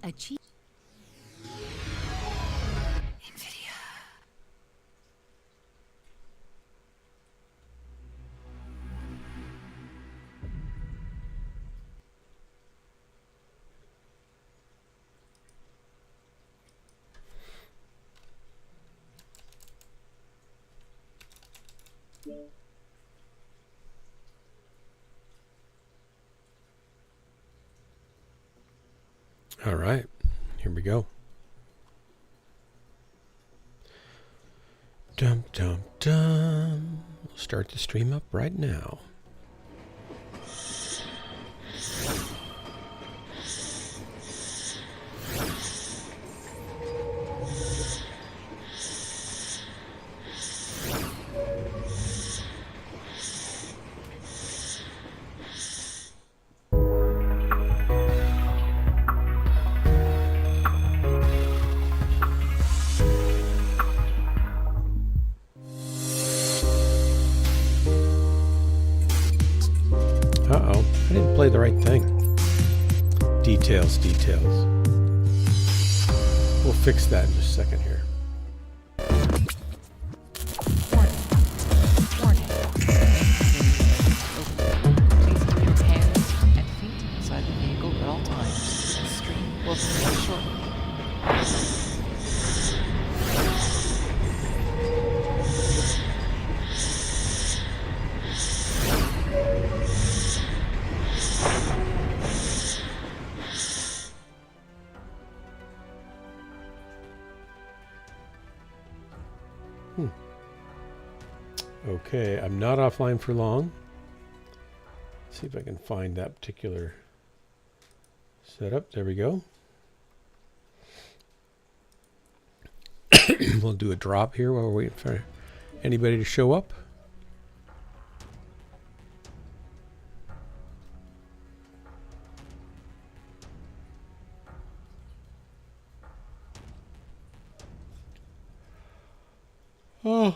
Achieve. All right, here we go. Dum dum dum. We'll start the stream up right now. Uh-oh, I didn't play the right thing. Details, details. We'll fix that in just a second here. Warning. Please keep your hands and feet inside the vehicle at all times. The stream will begin shortly. Okay, I'm not offline for long. Let's see if I can find that particular setup. There we go. We'll do a drop here while we're waiting for anybody to show up. Oh.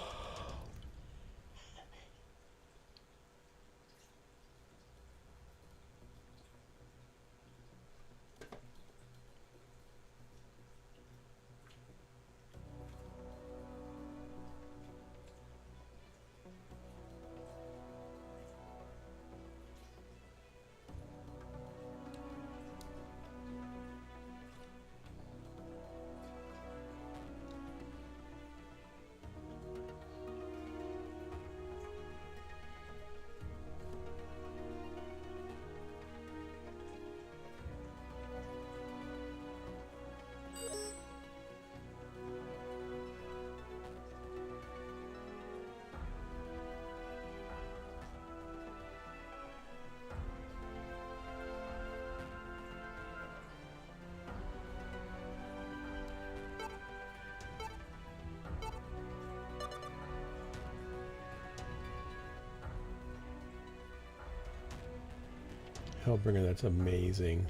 Hellbringer, that's amazing.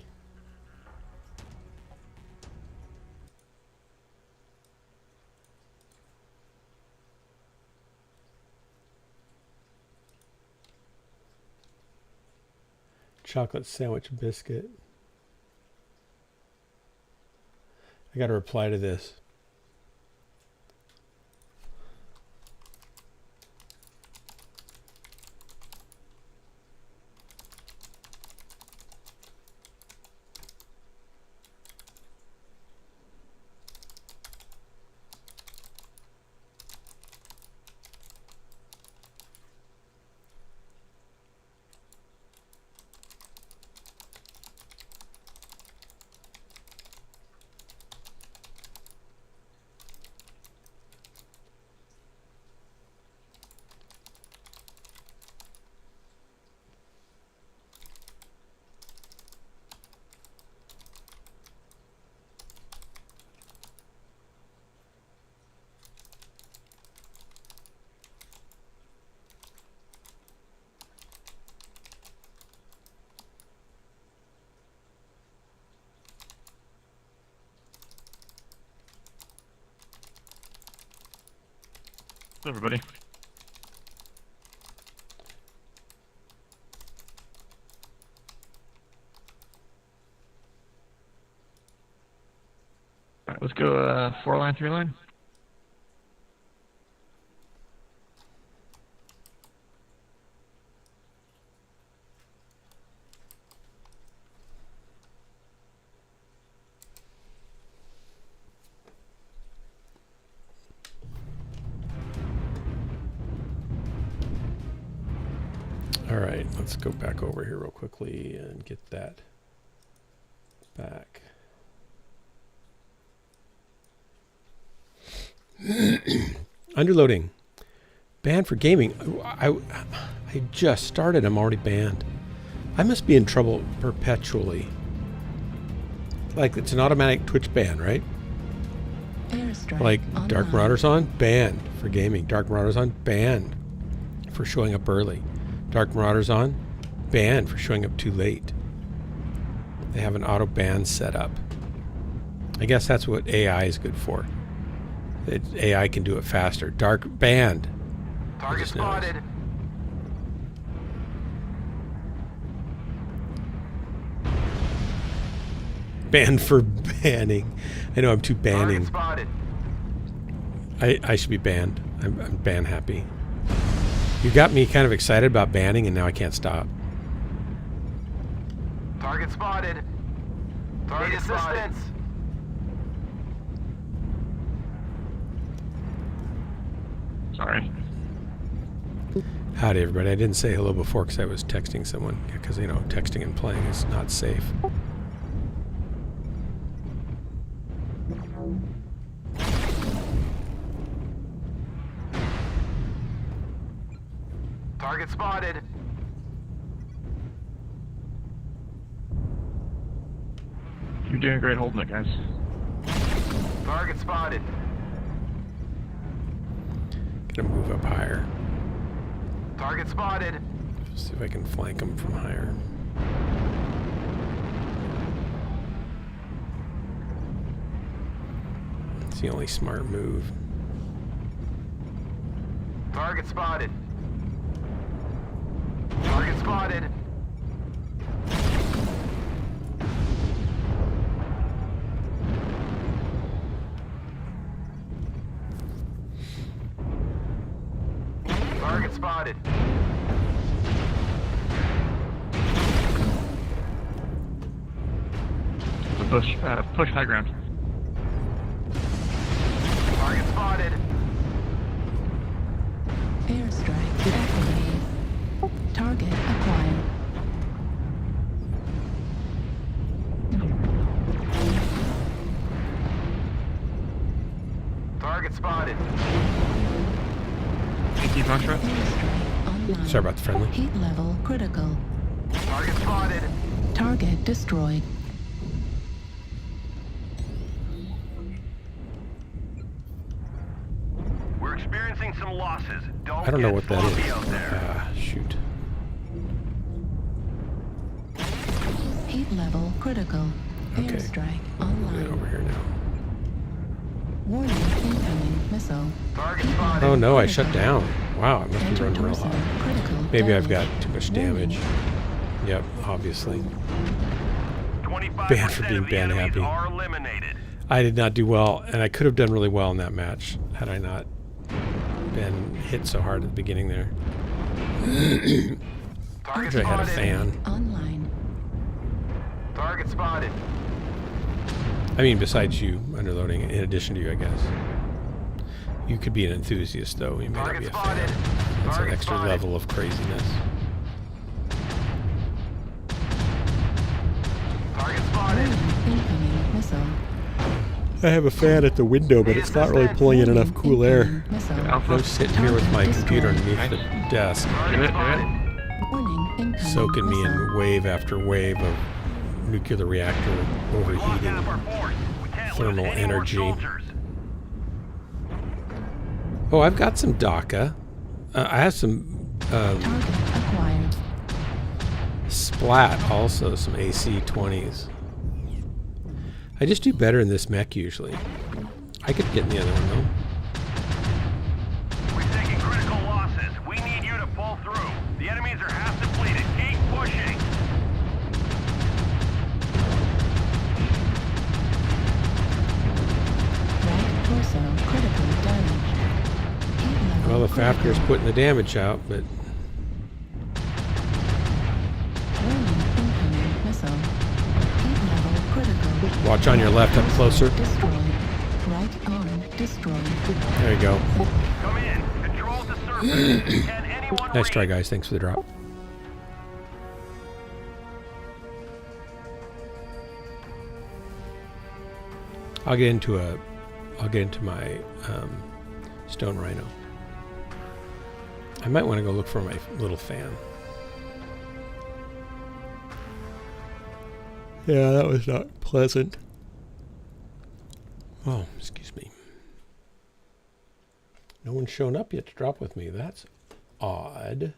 Chocolate sandwich biscuit. I got to reply to this. Everybody. Let's go 4-line, 3-line. All right, let's go back over here real quickly and get that back. Underloading. Banned for gaming. I just started. I'm already banned. I must be in trouble perpetually. Like, it's an automatic Twitch ban, right? Airstrike Like, online. Dark Marauders on, banned for gaming. Dark Marauders on, banned for showing up early. Dark Marauders on, banned for showing up too late. They have an auto ban set up. I guess that's what AI is good for. AI can do it faster. Dark banned. Target spotted. Banned for banning. I know I'm too banning. Target spotted. I should be banned. I'm ban happy. You got me kind of excited about banning, and now I can't stop. Target spotted. Target assistance. Sorry. Howdy, everybody. I didn't say hello before because I was texting someone. Because, you know, texting and playing is not safe. Target spotted. You're doing great holding it, guys. Target spotted. Gonna move up higher. Target spotted. See if I can flank them from higher. It's the only smart move. Target spotted. Target spotted. Target spotted. Push high ground. Target spotted. Airstrike activated. Target acquired. Target spotted. AT Foxtrot. Airstrike online. Sorry about the friendly. Heat level critical. Target spotted. Target destroyed. We're experiencing some losses. I don't know what that sloppy out is. there. Shoot. Heat level critical. Okay. Airstrike Move it online. over here now. Warning incoming missile. Target spotted. Oh no, I shut down. Wow, I must be Enter running real torso. hot. Critical. Maybe I've damage. got too much damage. Yep, obviously. 25% Banned for being of the ban enemies happy. are eliminated. I did not do well, and I could have done really well in that match had I not been hit so hard at the beginning there. Target I had a spotted. fan. Online. Target spotted. I mean, besides you, underloading, in addition to you, I guess. You could be an enthusiast, though. You may not be Target a spotted. fan. That's an Target extra spotted. level of craziness. Target spotted. Warning incoming missile. I have a fan at the window, but it's not really pulling in enough cool air. Incoming missile. Alpha. I'm sitting here with my computer underneath the desk, Do Target it, do spotted. it. Warning incoming soaking me missile. in wave after wave of nuclear reactor Lock overheating. down our force. We can't Thermal lose any more energy. soldiers. Oh, I've got some DACA. I have some Target acquired. Splat also, some AC-20s. I just do better in this mech usually. I could get in the other one though. We're taking critical losses. We need you to pull through. The enemies are half depleted. Keep pushing. missile critically damaged. Heat level Well, the Fafner's critical. putting the damage out, but Warning, incoming missile. Heat level critical. watch on your left up closer. Destroyed. Right arm destroyed. There you go. Come in. Control the surface. Can anyone Nice try, read? guys. Thanks for the drop. I'll get into my stone rhino. I might want to go look for my little fan. Yeah, that was not pleasant. Oh, excuse me. No one's shown up yet to drop with me. That's odd.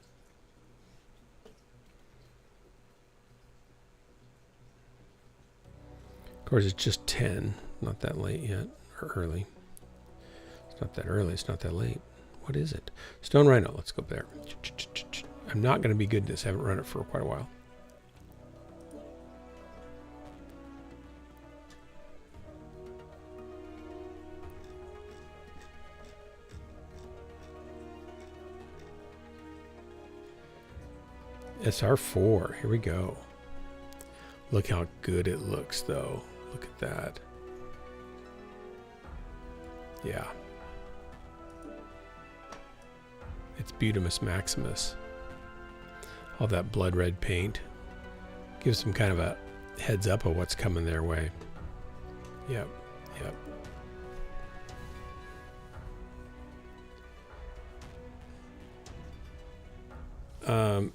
Of course, it's just 10. Not that late yet. Or early. It's not that early. It's not that late. What is it? Stone Rhino. Let's go up there. I'm not going to be good at this. I haven't run it for quite a while. SR4. Here we go. Look how good it looks, though. Look at that. Yeah. It's Butamus Maximus. All that blood red paint gives them kind of a heads up of what's coming their way. Yep, yep.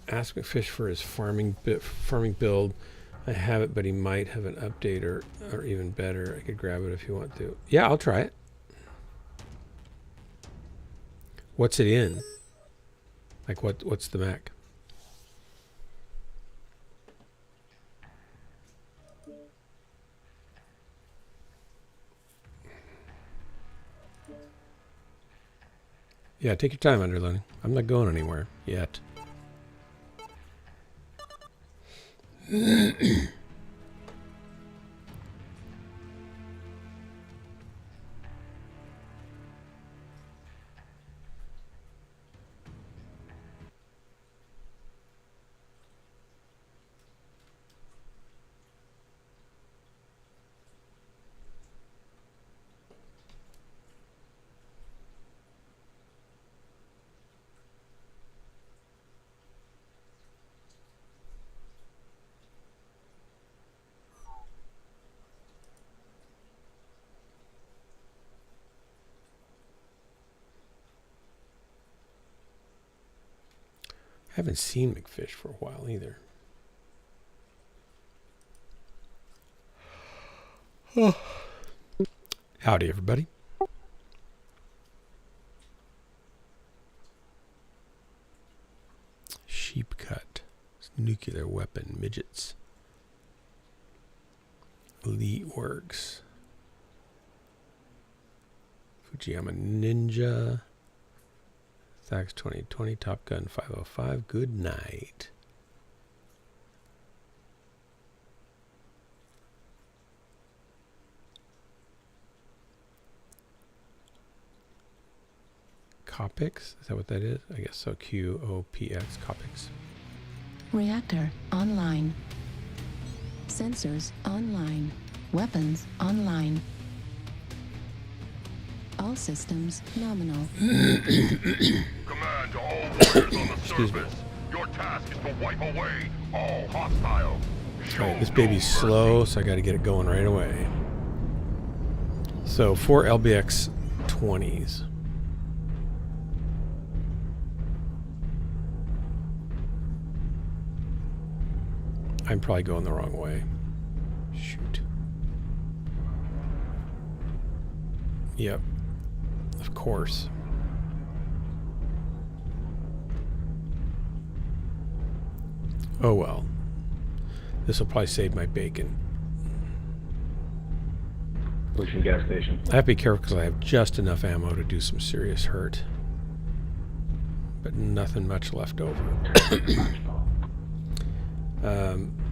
Ask McFish for his farming build. I have it, but he might have an update or even better. I could grab it if you want to. Yeah, I'll try it. What's it in? Like what's the mech? Yeah, take your time, Underlearning. I'm not going anywhere yet. I haven't seen McFish for a while either. Oh. Howdy, everybody. Sheep cut. Nuclear weapon midgets. Elite works. Fujiyama Ninja. Thax 2020, Top Gun 505, good night. Copics, is that what that is? I guess so, QOPX, Copics. Reactor online. Sensors online. Weapons online. All systems nominal. Command to all warriors on the Excuse me. surface. Your task is to wipe away all hostiles. Alright, this baby's slow, so I gotta get it going right away. So, 4 LBX 20s. I'm probably going the wrong way. Shoot. Yep. Of course. Oh well. This will probably save my bacon. Pushing gas station. I have to be careful because I have just enough ammo to do some serious hurt. But nothing much left over.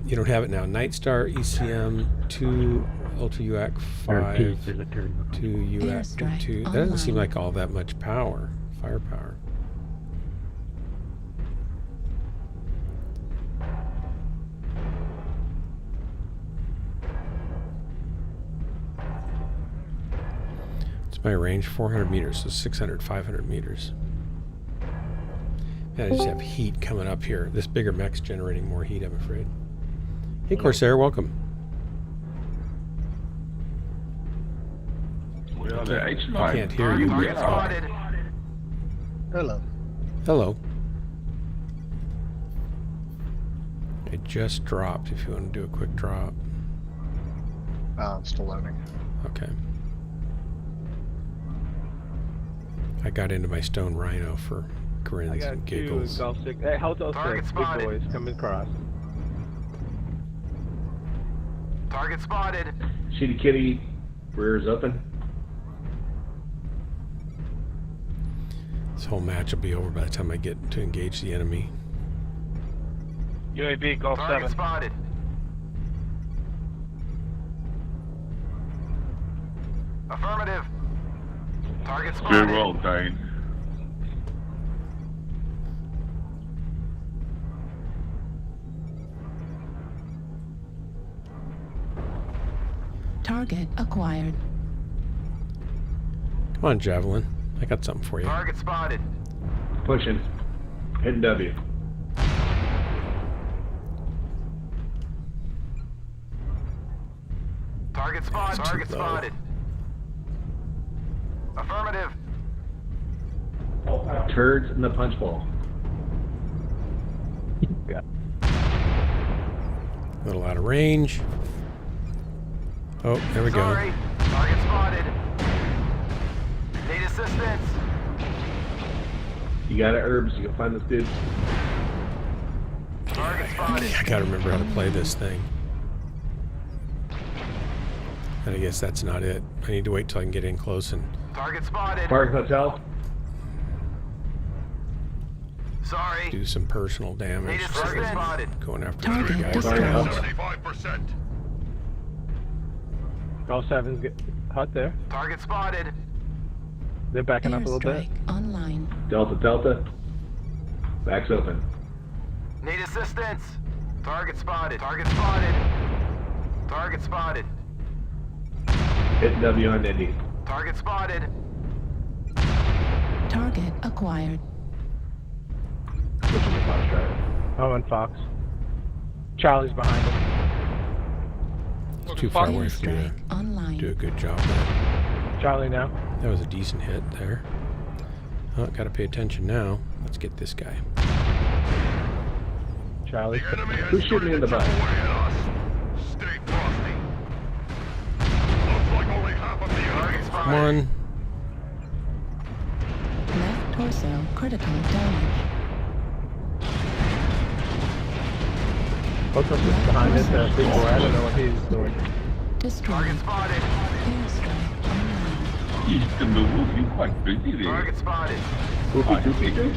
You don't have it now. Nightstar, ECM, 2 Ultra UAC 13th 5 is a turn. to UAC Airstrike 2. That doesn't seem online. like all that much power. Firepower. It's my range, 400 meters, so 600, 500 meters. Man, I just have heat coming up here. This bigger mech's generating more heat, I'm afraid. Hey, Corsair, welcome. Well, the I H5. can't hear you. Target Oh. spotted. Hello. I just dropped if you want to do a quick drop. I'm still loading. Okay. I got into my stone rhino for grins and giggles. Golf stick. Hey, Hotel Target 6, big spotted. boys coming across. Target spotted. Shitty kitty, rear's open. This whole match will be over by the time I get to engage the enemy. UAV, Golf Target 7. spotted. Affirmative. Target spotted. Very well, Dane. Target acquired. Come on, Javelin. I got something for you. Target spotted. Pushing. Hitting W. Target spotted. That's too Target low. spotted. Affirmative. Turds in the punch bowl. A little out of range. Oh, there we go. Sorry. Target spotted. Need assistance. You got it, Herbs. You can find this dude. Target spotted. I gotta remember how to play this thing. And I guess that's not it. I need to wait till I can get in close and Target spotted. Park Hotel. Sorry. do some personal damage. Need assistance. Spotted. Going after Target three guys. destroyed. 75%. Golf 7's hot there. Target spotted. They're backing up a little bit. Airstrike online. Delta Delta. Back's open. Need assistance. Target spotted. Target spotted. Target spotted. Hitting W on Indy. Target spotted. Target acquired. Pushing the Fox driver. Oh, and Fox. Charlie's behind him. It's too far away for me Airstrike to online. do a good job there. Charlie now. That was a decent hit there. Oh, gotta pay attention now. Let's get this guy. Charlie. Who's shooting me in the butt? Stay frosty. Looks like only half of the target spotted. Come on. Left torso critical damage. Hotel 6 behind us. Big boy. I don't know what he's doing. Destroyed. Target spotted. Airstrike online. He's the move. You're quite busy there. Target spotted. Poopy Poopy dude.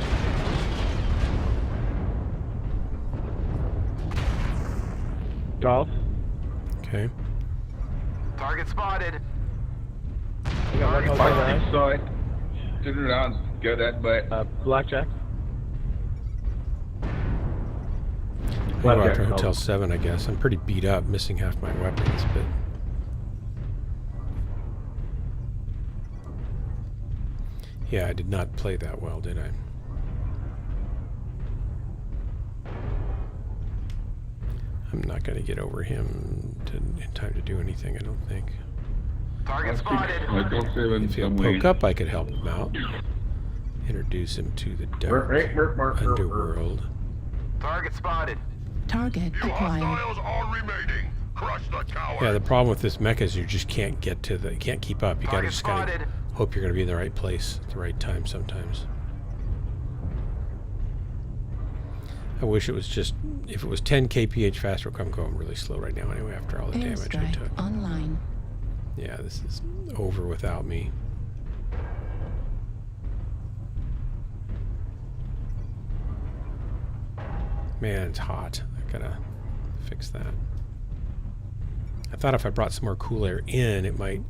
Golf. Okay. Target spotted. We got one Target hotel Fight guy. deep side. Turn around. Get that butt. Blackjack. I'll go Blackjack, after Hotel oh. 7, I guess. I'm pretty beat up, missing half my weapons, but... Yeah, I did not play that well, did I? I'm not going to get over him in time to do anything, I don't think. Target spotted. Hotel 7 If he'll somewhere. poke up, I could help him out. Introduce him to the dark underworld. Target spotted. Target acquired. are remaining. Crush the tower. Yeah, the problem with this mech is you just can't get to the... You can't keep up. You gotta Target just gotta spotted. hope you're going to be in the right place at the right time sometimes. I wish it was just... If it was 10 kph faster, I'm going really slow right now anyway after all the damage I Airstrike took. online. Yeah, this is over without me. Man, it's hot. I gotta fix that. I thought if I brought some more cool air in, it might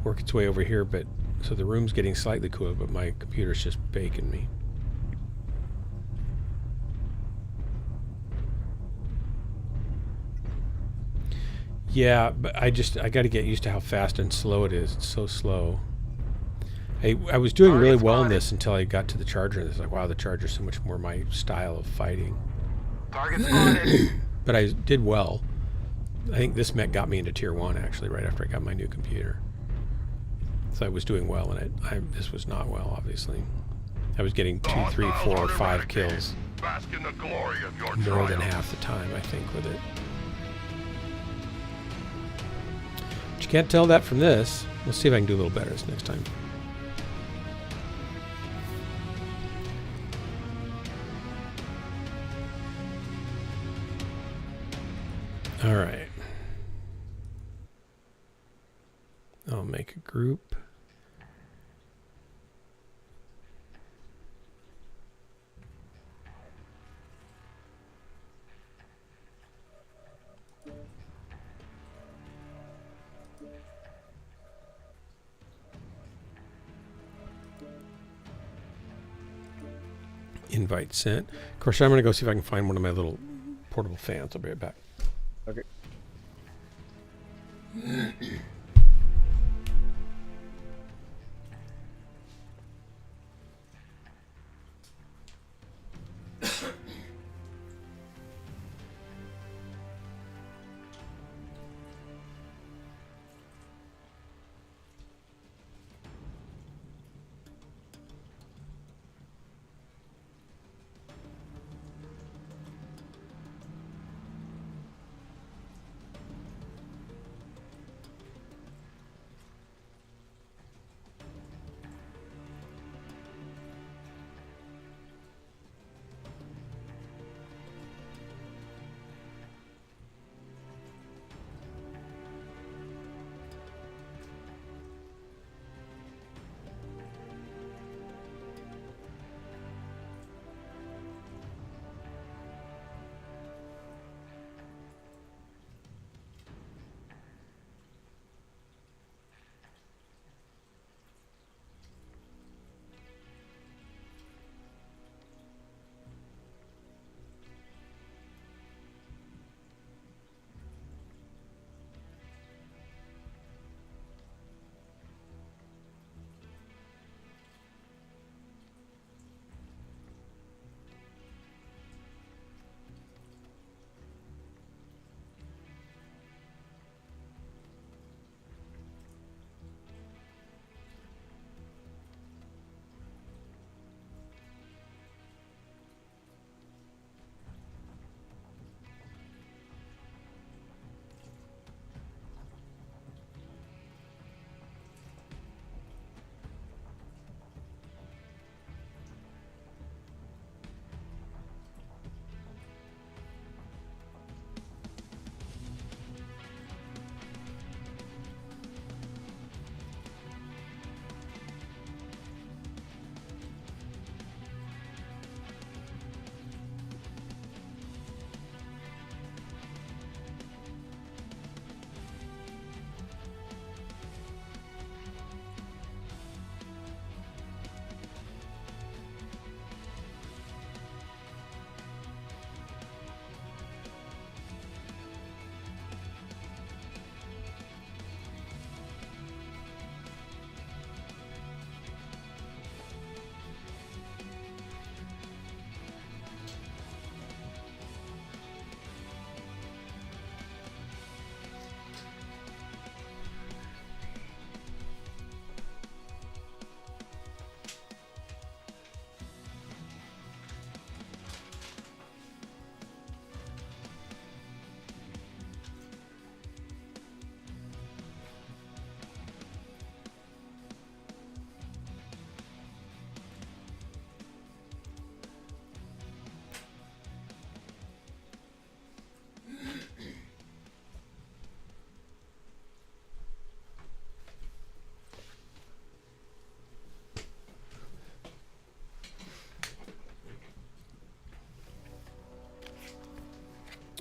work its way over here, but so the room's getting slightly cooler, but my computer's just baking me. Yeah, but I got to get used to how fast and slow it is. It's so slow. I was doing really well in this until I got to the charger, and it's like, wow, the charger's so much more my style of fighting. Target spotted. But I did well. I think this mech got me into tier 1 actually right after I got my new computer. So I was doing well in it. This was not well, obviously. I was getting 2, 3, 4, 5 kills. Bask in the glory of your More than triumph. half the time, I think, with it. But you can't tell that from this. We'll see if I can do a little better this next time. All right. I'll make a group. Invite sent. Of course, I'm going to go see if I can find one of my little portable fans. I'll be right back. Okay.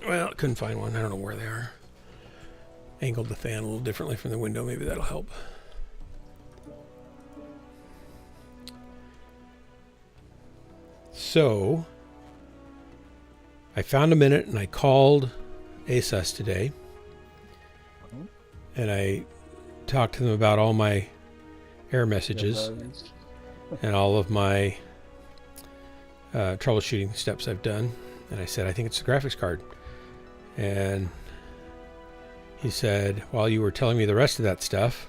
Well, couldn't find one. I don't know where they are. Angled the fan a little differently from the window. Maybe that'll help. So, I found a minute and I called ASUS today. And I talked to them about all my error messages and all of my troubleshooting steps I've done. And I said, I think it's the graphics card. And he said, while you were telling me the rest of that stuff,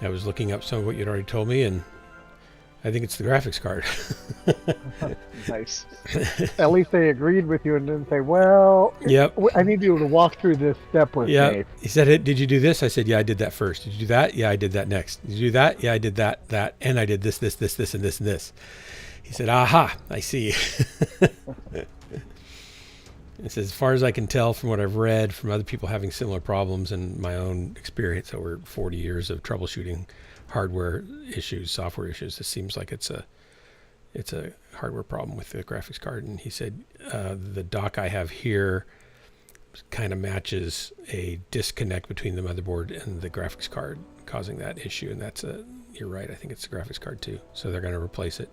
I was looking up some of what you'd already told me, and I think it's the graphics card. Nice. At least they agreed with you and didn't say, well, Yep. I need you to walk through this step with Yeah. me. He said, hey, did you do this? I said, yeah, I did that first. Did you do that? Yeah, I did that next. Did you do that? Yeah, I did that, and I did this, and this. He said, aha, I see. He says, as far as I can tell from what I've read from other people having similar problems and my own experience over 40 years of troubleshooting hardware issues, software issues, it seems like it's a hardware problem with the graphics card. And he said, the dock I have here kind of matches a disconnect between the motherboard and the graphics card, causing that issue. And you're right, I think it's the graphics card too. So they're going to replace it.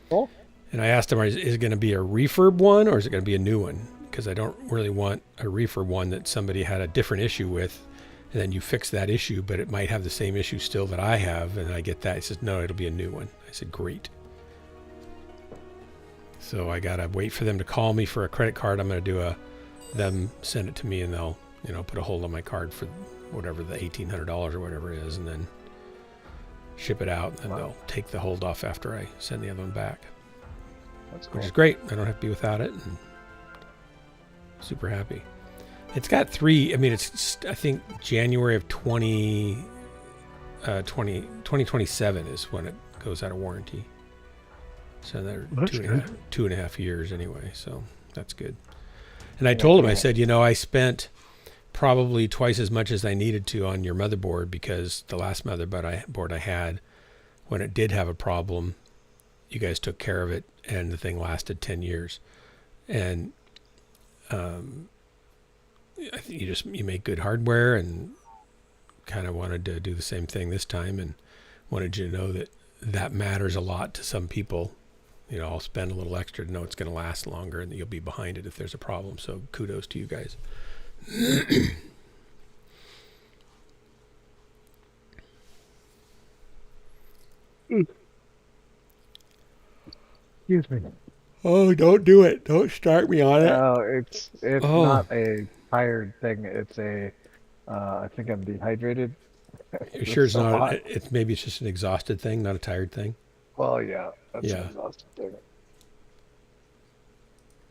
Cool. And I asked him, is it going to be a refurb one or is it going to be a new one? Because I don't really want a refurb one that somebody had a different issue with, and then you fix that issue, but it might have the same issue still that I have, and I get that. He says, no, it'll be a new one. I said, great. So I got to wait for them to call me for a credit card. I'm going to do them send it to me, and they'll, put a hold on my card for whatever the $1,800 or whatever it is, and then ship it out, and then they'll take the hold off after I send the other one back. That's cool. Which is great. I don't have to be without it, and super happy. It's got it's I think January of 2027 is when it goes out of warranty. So they're two and a half years anyway, so that's good. And I told him, I said, I spent probably twice as much as I needed to on your motherboard, because the last motherboard I had, when it did have a problem, you guys took care of it, and the thing lasted 10 years. And I think you make good hardware, and kind of wanted to do the same thing this time, and wanted you to know that matters a lot to some people. I'll spend a little extra to know it's going to last longer and that you'll be behind it if there's a problem. So kudos to you guys. Excuse me. Oh, don't do it. Don't start me on it. No, it's not a tired thing. It's I think I'm dehydrated. You're sure it's so not? hot. Maybe it's just an exhausted thing, not a tired thing. Well, yeah, that's Yeah. an exhausting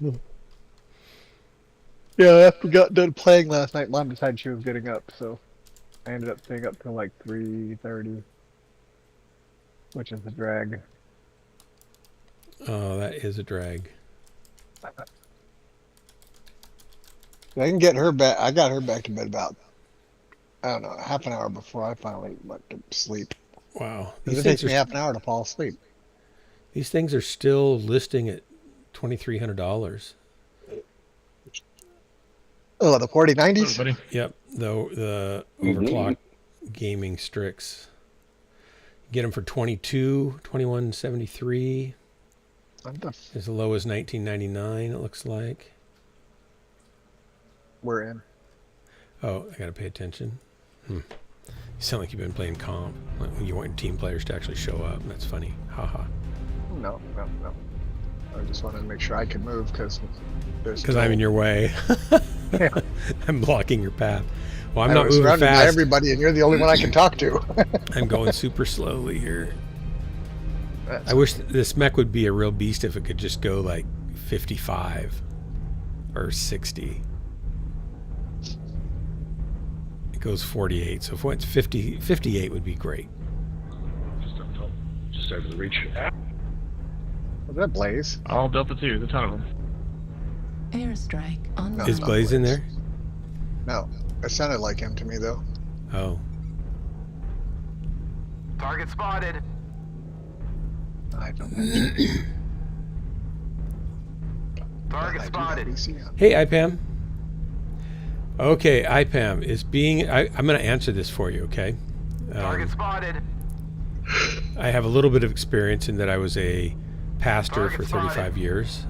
thing. Yeah, after we got done playing last night, Mom decided she was getting up, so I ended up staying up till like 3:30, which is a drag. Oh, that is a drag. I can get her back. I got her back to bed about, I don't know, half an hour before I finally went to sleep. Wow. It takes me half an hour to fall asleep. These things are still listing at $2,300. Oh, the 4090s? Buddy. Yep, the overclock gaming Strix. Get them for $21.73. As low as $19.99, it looks like. We're in. Oh, I gotta pay attention. You sound like you've been playing comp. Like when you want your team players to actually show up. That's funny. Haha. No. I just wanted to make sure I could move because I'm in your way. Yeah. I'm blocking your path. Well, I'm I not was moving surrounded by fast. everybody, and you're the only one I can talk to. I'm going super slowly here. I wish this mech would be a real beast if it could just go like 55 or 60. It goes 48, so if it went 58 would be great. Just over the reach. Was that Blaze? All Delta 2, the ton of them. Airstrike on No. Is not Blaze in Blaze. there? No. It sounded like him to me, though. Oh. Target spotted. I don't know. Target spotted. Hey, IPAM. Okay, IPAM is being... I'm going to answer this for you, okay? Target spotted. I have a little bit of experience in that I was a pastor Target for 35 years.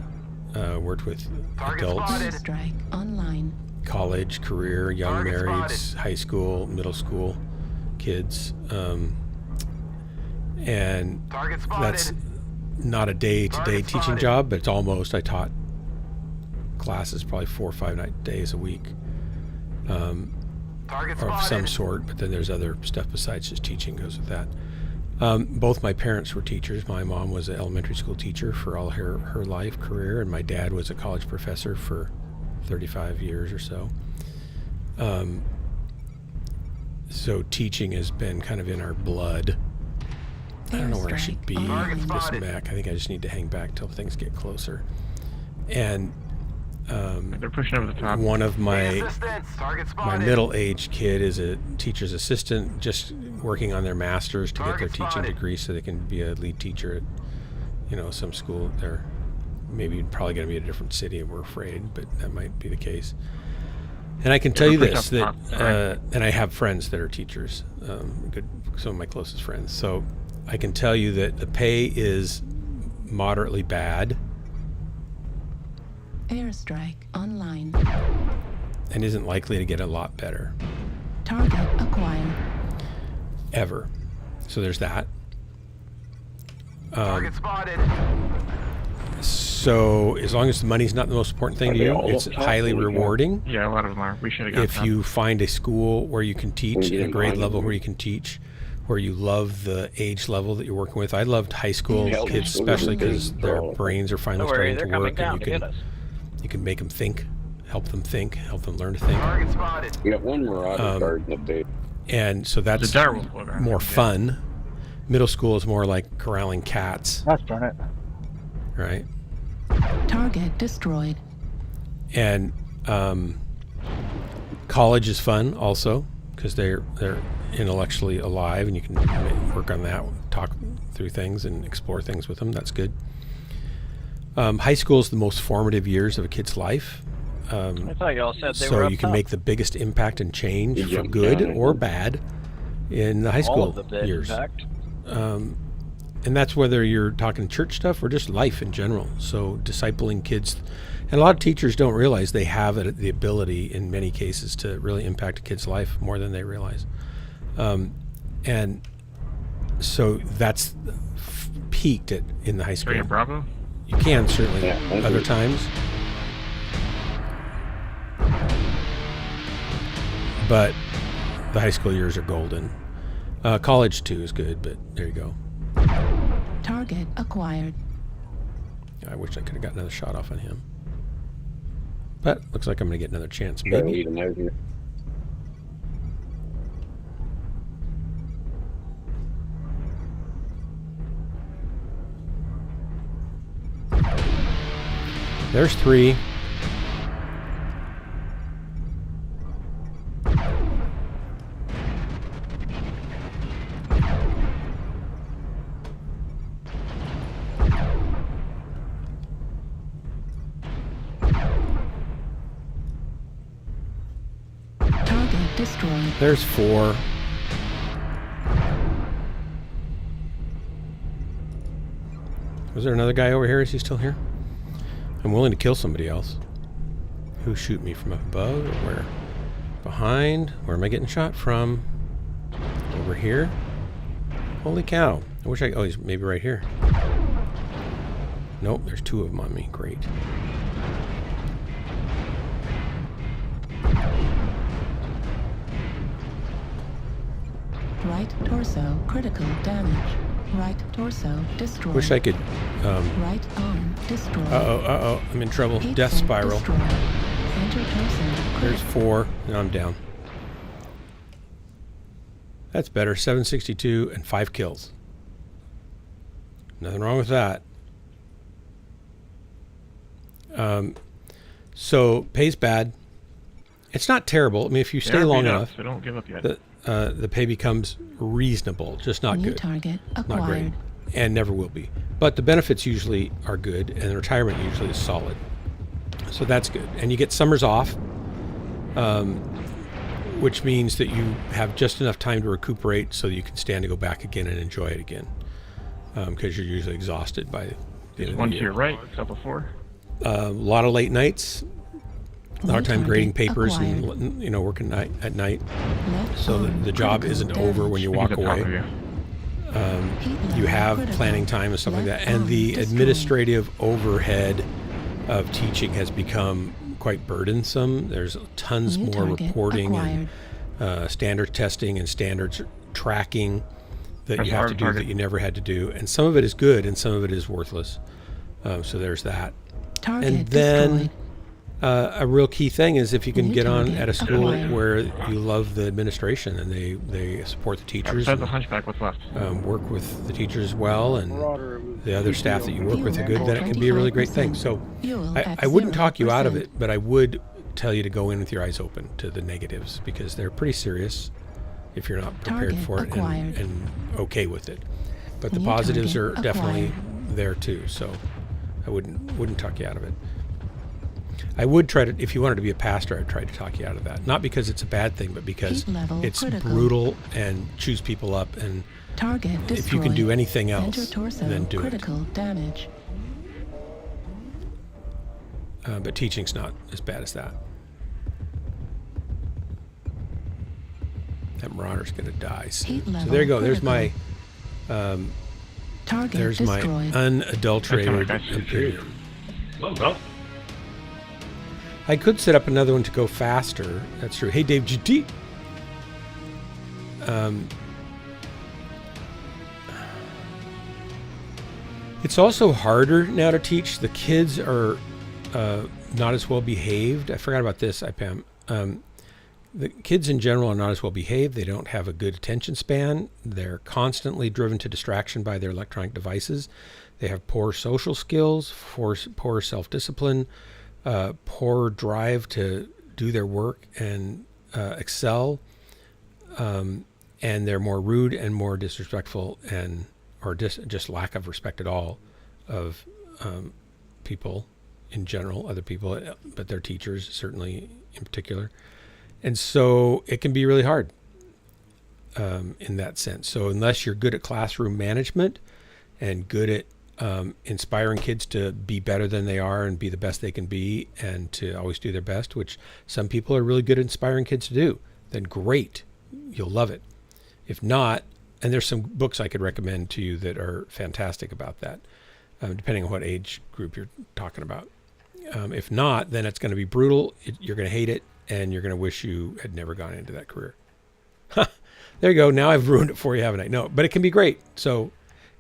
Worked with Target adults, spotted. Airstrike online. college, career, young Target marrieds, spotted. high school, middle school kids. And Target spotted. that's not a day-to-day Target teaching spotted. job, but it's almost. I taught classes probably 4 or 5 days a week. Target Or of some spotted. sort, but then there's other stuff besides just teaching goes with that. Both my parents were teachers. My mom was an elementary school teacher for all her life career, and my dad was a college professor for 35 years or so. So teaching has been kind of in our blood. I don't know where I should be Target with this spotted. mech. I think I just need to hang back till things get closer. And They're pushing over the top. one of my Assistance. Target my spotted. middle-aged kid is a teacher's assistant, just working on their masters to get their Target teaching spotted. degree so they can be a lead teacher at, some school. They're maybe probably going to be in a different city, we're afraid, but that might be the case. And I can tell you we're this, pushing that, up top, and I have friends that are teachers, some of my closest friends. So I can tell you that the pay is moderately bad Airstrike online. and isn't likely to get a lot better. Target acquired. Ever. So there's that. Target spotted. So as long as the money's not the most important thing to they you, all it's up top? highly Holy cow. rewarding. Yeah, a lot of them are. We should have got If you find a school where you can teach, We're a getting grade behind level them. where you can teach, where you love the age level that you're working with. I loved high school Yeah, kids, we're especially getting because big. their Oh. brains are finally Don't worry, starting they're to coming work, down and to get us. you can make them think, help them learn to think, Target spotted. We got one Marauder card in the base. and so the that's direwolf program. more fun. Middle school is more like corralling cats, Gosh darn it. right? Target destroyed. And college is fun also because they're intellectually alive, and you can work on that, talk through things and explore things with them. That's good. High school is the most formative years of a kid's life. I thought y'all said they were So up you can top. make the biggest impact and change You for jumped good down, or huh? bad in the high All school of the bit, years. in fact. And that's whether you're talking church stuff or just life in general. So discipling kids, and a lot of teachers don't realize they have the ability in many cases to really impact a kid's life more than they realize. And so that's peaked in the high school. Three at Bravo. You can certainly Yeah, thank other you. times. But the high school years are golden. College too is good, but there you go. Target acquired. I wish I could have got another shot off on him. But looks like I'm going to get another chance. Try to Maybe. lead them out here. There's 3. Target destroyed. There's 4. Was there another guy over here? Is he still here? I'm willing to kill somebody else. Who shoot me from up above or where? Behind? Where am I getting shot from? Over here? Holy cow. I wish oh, he's maybe right here. Nope, there's 2 of them on me. Great. Right torso critical damage. Right torso destroyed. Wish I could. Right arm destroyed. Uh-oh. I'm in trouble. Heat Death sink spiral. Destroyed. Enter torso There's critical. 4, and I'm down. That's better. 762 and 5 kills. Nothing wrong with that. So pay's bad. It's not terrible. I mean, if you They stay are long beat up, enough, so don't give up yet. the pay becomes reasonable, just not New good, target not great, acquired. and never will be. But the benefits usually are good, and the retirement usually is solid. So that's good. And you get summers off, which means that you have just enough time to recuperate so that you can stand to go back again and enjoy it again, because you're usually exhausted by the end of One the to year. your right, couple four. A lot of late nights, a lot of time grading papers acquired. and working at night, Left so arm the job critical isn't over when you walk Speaking at the top away. of you. Heat You level have critical. planning time and stuff like that, Left and arm the destroyed. administrative overhead of teaching has become quite burdensome. There's tons New more target reporting acquired. and standard testing and standards tracking that That's you have hard to do target. that you never had to do, and some of it is good and some of it is worthless. So there's that. Target And then destroyed. a real key thing is if you can New get on target at a school acquired. where you love the administration and they support the teachers, Besides the and, hunchback, what's left? work with the teachers well, and Marauder, it was the other staff that you work with are Fuel good, then it can be a really great thing. 25%. So Fuel I at wouldn't talk you out of 0%. it, but I would tell you to go in with your eyes open to the negatives, because they're pretty serious if you're not prepared Target for it acquired. and okay with it. But the New positives are target definitely acquired. there too, so I wouldn't talk you out of it. I would try to, if you wanted to be a pastor, I'd try to talk you out of that. Not because it's a bad thing, but because Heat level it's critical. brutal and chews people up, and Target destroyed. if you can do anything else, Enter torso then do it. critical damage. But teaching's not as bad as that. That marauder's going to die soon. Heat So level there you go. There's critical. my Target there's my destroyed. unadulterated That's kinda nice. opinion. Well, I could set up another one to go faster. That's true. Hey, Dave GT. It's also harder now to teach. The kids are not as well behaved. I forgot about this, Pam. The kids in general are not as well behaved. They don't have a good attention span. They're constantly driven to distraction by their electronic devices. They have poor social skills, poor self-discipline, poor drive to do their work and excel. And they're more rude and more disrespectful or just lack of respect at all of people in general, other people, but their teachers certainly in particular. And so it can be really hard in that sense. So unless you're good at classroom management and good at inspiring kids to be better than they are and be the best they can be and to always do their best, which some people are really good at inspiring kids to do, then great, you'll love it. If not, and there's some books I could recommend to you that are fantastic about that, depending on what age group you're talking about. If not, then it's going to be brutal. You're going to hate it, and you're going to wish you had never gone into that career. There you go. Now I've ruined it for you, haven't I? No, but it can be great. So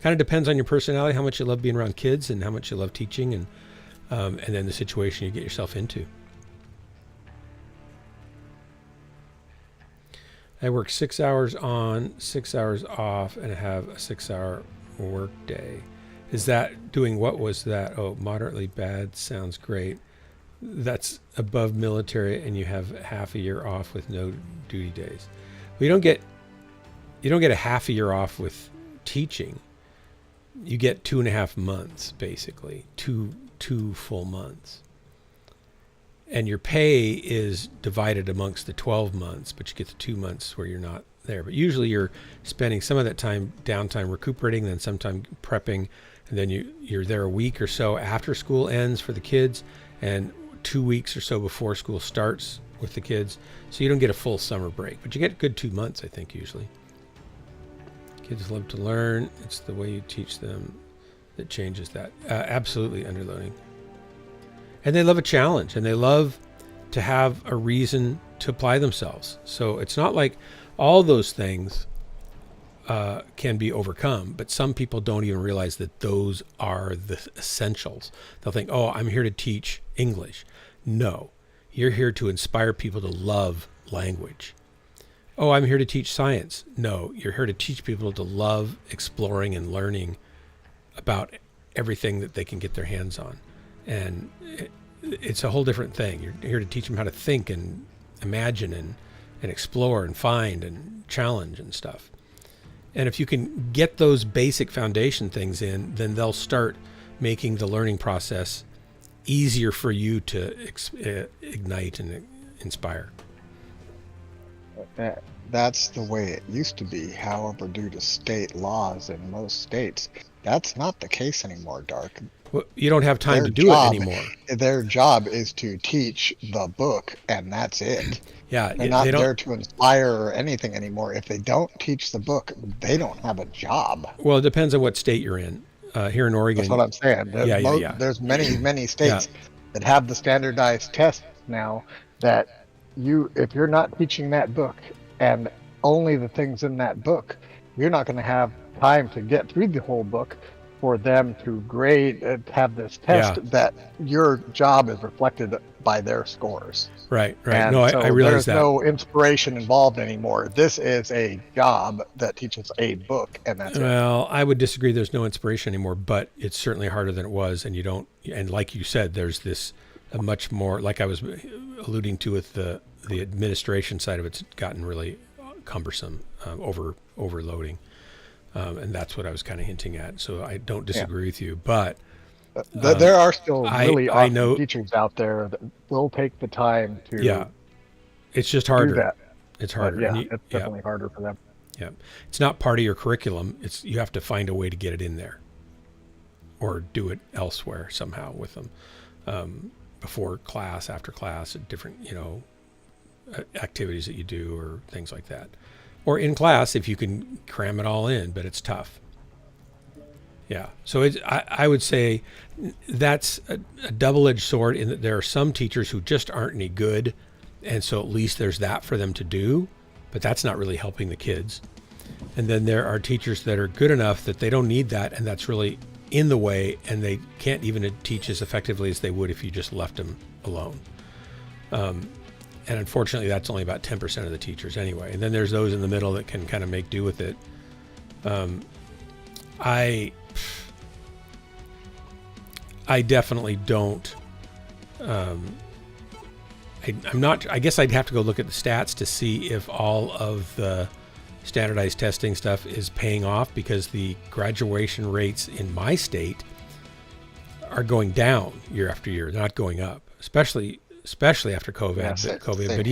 kind of depends on your personality, how much you love being around kids and how much you love teaching, and then the situation you get yourself into. I work 6 hours on, 6 hours off, and I have a 6-hour work day. Is that doing, what was that? Oh, moderately bad sounds great. That's above military, and you have half a year off with no duty days. Well, you don't get a half a year off with teaching. You get 2.5 months, basically, two full months. And your pay is divided amongst the 12 months, but you get the 2 months where you're not there. But usually you're spending some of that time, downtime, recuperating, then sometime prepping, and then you're there a week or so after school ends for the kids, and 2 weeks or so before school starts with the kids. So you don't get a full summer break, but you get a good 2 months, I think, usually. Kids love to learn. It's the way you teach them that changes that. Absolutely underloading. And they love a challenge, and they love to have a reason to apply themselves. So it's not like all those things can be overcome, but some people don't even realize that those are the essentials. They'll think, oh, I'm here to teach English. No, you're here to inspire people to love language. Oh, I'm here to teach science. No, you're here to teach people to love exploring and learning about everything that they can get their hands on. And it's a whole different thing. You're here to teach them how to think and imagine and explore and find and challenge and stuff. And if you can get those basic foundation things in, then they'll start making the learning process easier for you to ignite and Inspire. That's the way it used to be. However, due to state laws in most states, that's not the case anymore, Dark. Well, you don't have time to do it anymore. Their job is to teach the book, and that's it. Yeah, They're not there to inspire or anything anymore. If they don't teach the book, they don't have a job. Well, it depends on what state you're in. Here in Oregon. That's what I'm saying. There's many states that have the standardized tests now that if you're not teaching that book and only the things in that book, you're not going to have time to get through the whole book for them to grade and have this test that your job is reflected by their scores. Right. And no, so I realize that. There's no inspiration involved anymore. This is a job that teaches a book, and that's it. Well, I would disagree. There's no inspiration anymore, but it's certainly harder than it was. And like you said, there's this a much more, like I was alluding to with the administration side of it's gotten really cumbersome, overloading. And that's what I was kind of hinting at. So I don't disagree with you, but there are still really I awesome know teachers out there that will take the time to. Yeah, it's just harder. Do that. It's harder. It's definitely harder for them. Yeah, it's not part of your curriculum. You have to find a way to get it in there, or do it elsewhere somehow with them, before class, after class, different activities that you do or things like that. Or in class, if you can cram it all in, but it's tough. Yeah. So I would say that's a double-edged sword in that there are some teachers who just aren't any good. And so at least there's that for them to do, but that's not really helping the kids. And then there are teachers that are good enough that they don't need that. And that's really in the way, and they can't even teach as effectively as they would if you just left them alone. And unfortunately, that's only about 10% of the teachers anyway. And then there's those in the middle that can kind of make do with it. I definitely don't. I'm not. I guess I'd have to go look at the stats to see if all of the standardized testing stuff is paying off, because the graduation rates in my state are going down year after year. They're not going up, especially after COVID. But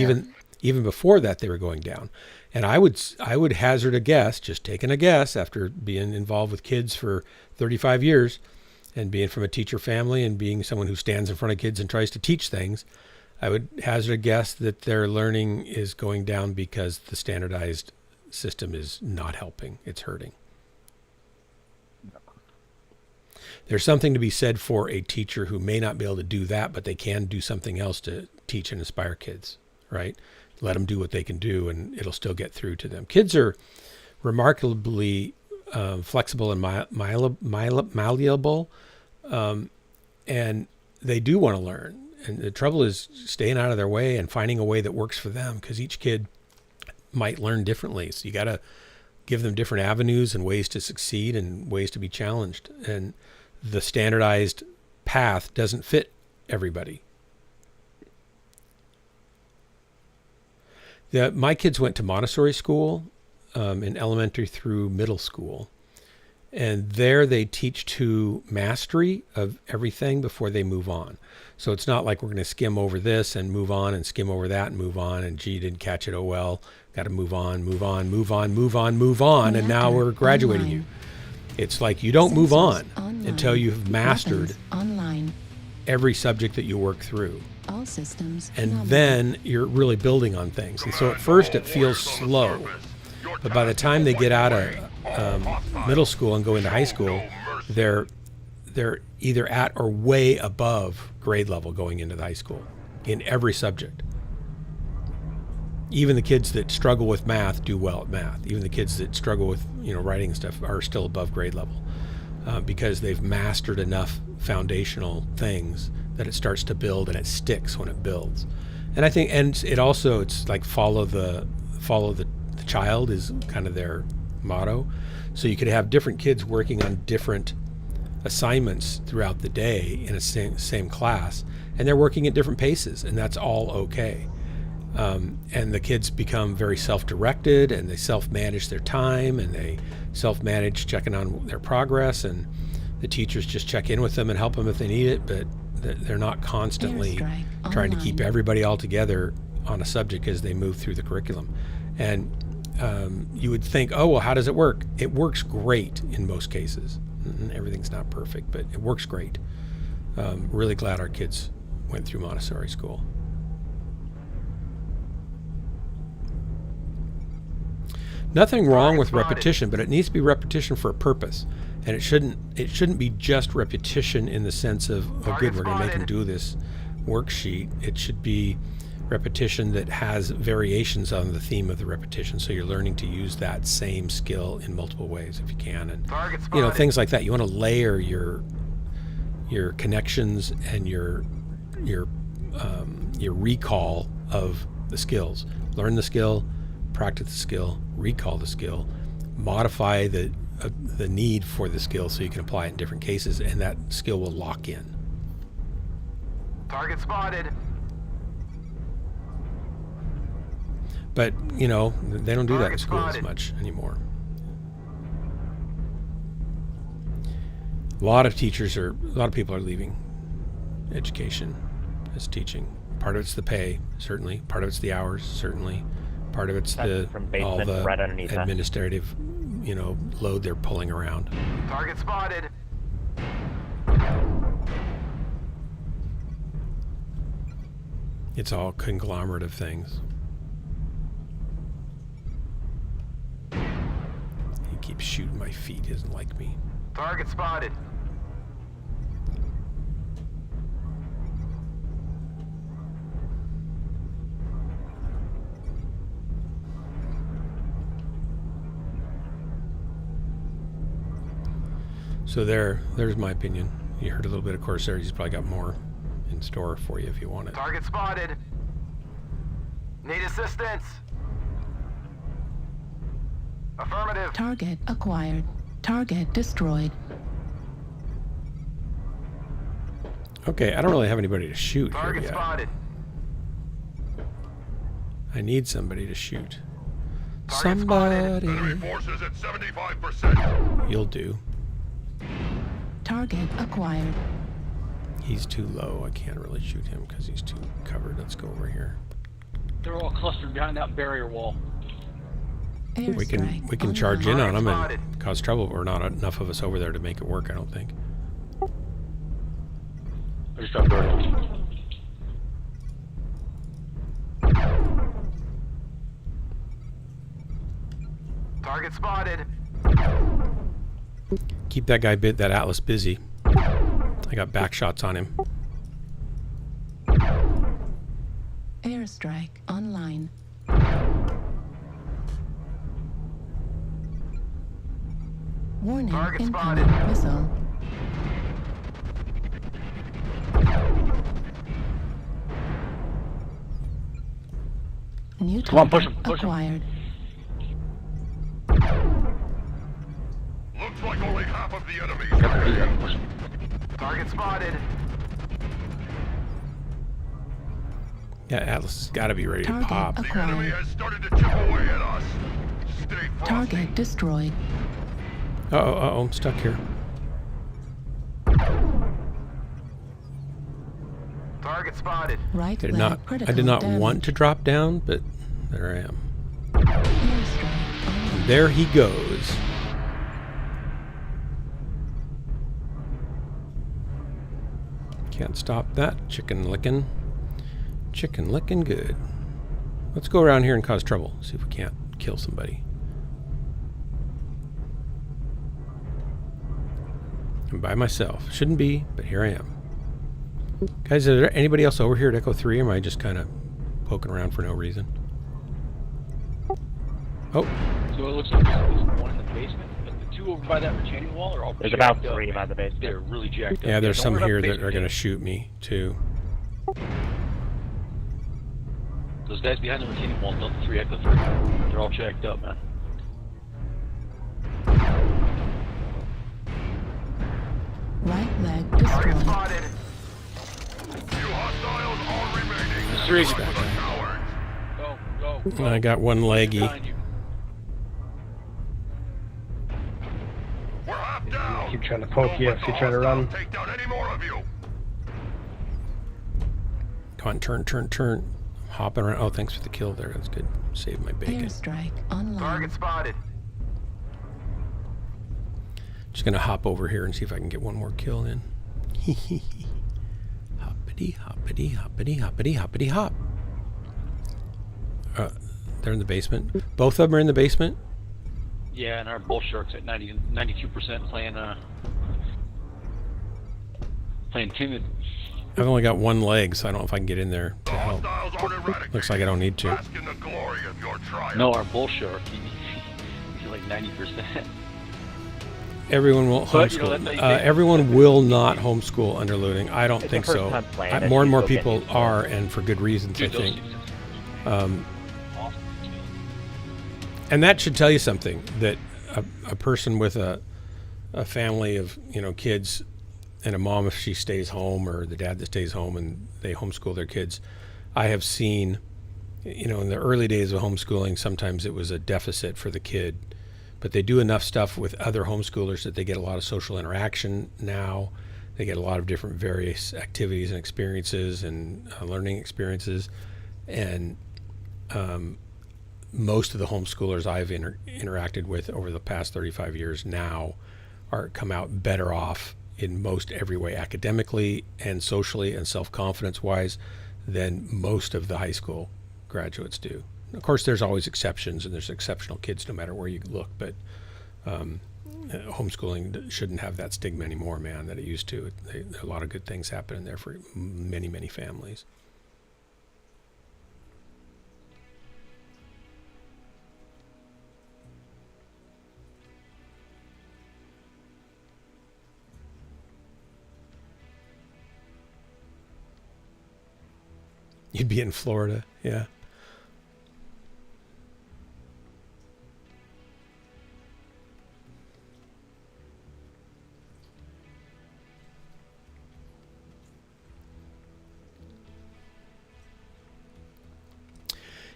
even before that, they were going down. And I would hazard a guess, just taking a guess after being involved with kids for 35 years and being from a teacher family and being someone who stands in front of kids and tries to teach things, I would hazard a guess that their learning is going down because the standardized system is not helping. It's hurting. There's something to be said for a teacher who may not be able to do that, but they can do something else to teach and inspire kids, right? Let them do what they can do, and it'll still get through to them. Kids are remarkably flexible and malleable, and they do want to learn. And the trouble is staying out of their way and finding a way that works for them, because each kid might learn differently. So you got to give them different avenues and ways to succeed and ways to be challenged. And the standardized path doesn't fit everybody. My kids went to Montessori school in elementary through middle school. And there they teach to mastery of everything before they move on. So it's not like we're going to skim over this and move on and skim over that and move on. And gee, didn't catch it. Oh, well, got to move on. And now we're graduating you. It's like you don't move on until you've mastered every subject that you work through. All systems. And then you're really building on things. And so at first it feels slow. But by the time they get out of middle school and go into high school, they're either at or way above grade level going into the high school in every subject. Even the kids that struggle with math do well at math. Even the kids that struggle with writing and stuff are still above grade level because they've mastered enough foundational things that it starts to build and it sticks when it builds. And I think, and it's like follow the child is kind of their motto. So you could have different kids working on different assignments throughout the day in a same class, and they're working at different paces, and that's all okay. And the kids become very self-directed, and they self-manage their time, and they self-manage checking on their progress, and the teachers just check in with them and help them if they need it, but they're not constantly trying to keep everybody all together on a subject as they move through the curriculum. And you would think, oh, well, how does it work? It works great in most cases. Everything's not perfect, but it works great. Really glad our kids went through Montessori school. Nothing wrong with repetition, but it needs to be repetition for a purpose. And it shouldn't be just repetition in the sense of, oh good, we're going to make them do this worksheet. It should be repetition that has variations on the theme of the repetition, so you're learning to use that same skill in multiple ways if you can. And you know, things like that. You want to layer your connections and your recall of the skills. Learn the skill, practice the skill, recall the skill, modify the need for the skill so you can apply it in different cases, and that skill will lock in. Target spotted. But, you know, they don't do that in school as much anymore. A lot of people are leaving education as teaching. Part of it's the pay, certainly. Part of it's the hours, certainly. Part of it's all the right underneath administrative, you know, load they're pulling around. Target spotted. It's all conglomerate of things. He keeps shooting my feet. He doesn't like me. Target spotted. So there's my opinion. You heard a little bit of Corsair. He's probably got more in store for you if you want it. Target spotted. Need assistance. Affirmative. Target acquired. Target destroyed. Okay, I don't really have anybody to shoot Target here yet. spotted. I need somebody to shoot. Target Somebody. spotted. Forces at 75%. You'll do. Target acquired. He's too low. I can't really shoot him because he's too covered. Let's go over here. They're all clustered behind that barrier wall. We can charge in on them and cause trouble. We're not enough of us over there to make it work, I don't think. I just got burned. Target spotted. Keep that Atlas busy. I got back shots on him. Airstrike online. Warning, Target incoming spotted. missile. New Come on, target push him. acquired. Looks like only half of the enemies remain. Target spotted. Yeah, Atlas has got to be ready to Target pop. The enemy acquired. has started to chip away at us. Stay frosty. Target destroyed. Uh-oh, I'm stuck here. Target spotted. Right I leg did critical not damage. want to drop down, but there I am. Airstrike online. There he goes. Can't stop that. Chicken licking. Chicken licking good. Let's go around here and cause trouble. See if we can't kill somebody. I'm by myself. Shouldn't be, but here I am. Guys, is there anybody else over here at Echo 3, or am I just kind of poking around for no reason? Oh. So it looks like there's one in the basement, but the two over by that retaining wall are all There's jacked about up, 3 man. by the basement. They're really jacked up. Yeah, there's Don't some worry about here the that basement are going to yet. shoot me, too. Those guys behind the retaining wall, Delta 3, Echo 3, they're all jacked up, man. Right leg Target destroyed. spotted. Few hostiles are remaining. There's 3 For the cowards. Go. I got one leggy. Behind you. We're half down. Keep trying to poke you if you try to run. Take down any more of you. Come on, turn. hopping around. Oh, thanks for the kill there. That's good. Saved my bacon. Airstrike online. Target spotted. Just gonna hop over here and see if I can get one more kill in. Hoppity, hoppity, hoppity, hoppity, hoppity, hop. They're in the basement. Both of them are in the basement. Yeah, and our bull shark's at 92% playing timid. I've only got one leg, so I don't know if I can get in there to help. Hostiles aren't eradicated. Looks like I don't need to. Bask in the glory of your triumph. No, our bull shark, he's like 90%. Everyone will But, you know, homeschool. that's- Everyone will not homeschool under looting. I don't think so. first-time plan, More and more people get people used to it. are, and for good reasons, Dude, I think. awesome. And that should tell you something, that a person with a family of, you know, kids, and a mom if she stays home, or the dad that stays home and they homeschool their kids, I have seen, you know, in the early days of homeschooling, sometimes it was a deficit for the kid, but they do enough stuff with other homeschoolers that they get a lot of social interaction now. They get a lot of different various activities and experiences and learning experiences. And most of the homeschoolers I've interacted with over the past 35 years now come out better off in most every way, academically and socially and self-confidence wise, than most of the high school graduates do. Of course, there's always exceptions, and there's exceptional kids no matter where you look, but homeschooling shouldn't have that stigma anymore, man, that it used to. A lot of good things happen in there for many, many families. You'd be in Florida, yeah.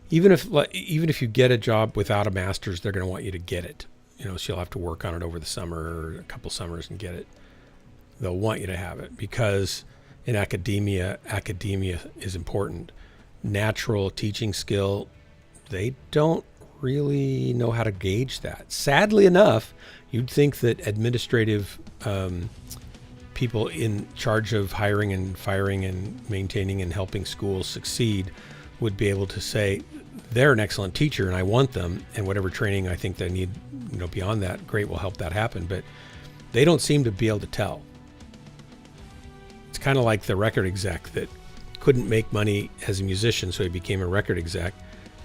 Even if you get a job without a master's, they're going to want you to get it. You know, so you'll have to work on it over the summer or a couple summers and get it. They'll want you to have it because in academia is important. Natural teaching skill, they don't really know how to gauge that. Sadly enough, you'd think that administrative people in charge of hiring and firing and maintaining and helping schools succeed would be able to say, they're an excellent teacher and I want them, and whatever training I think they need, you know, beyond that, great, we'll help that happen. But they don't seem to be able to tell. It's kind of like the record exec that couldn't make money as a musician, so he became a record exec,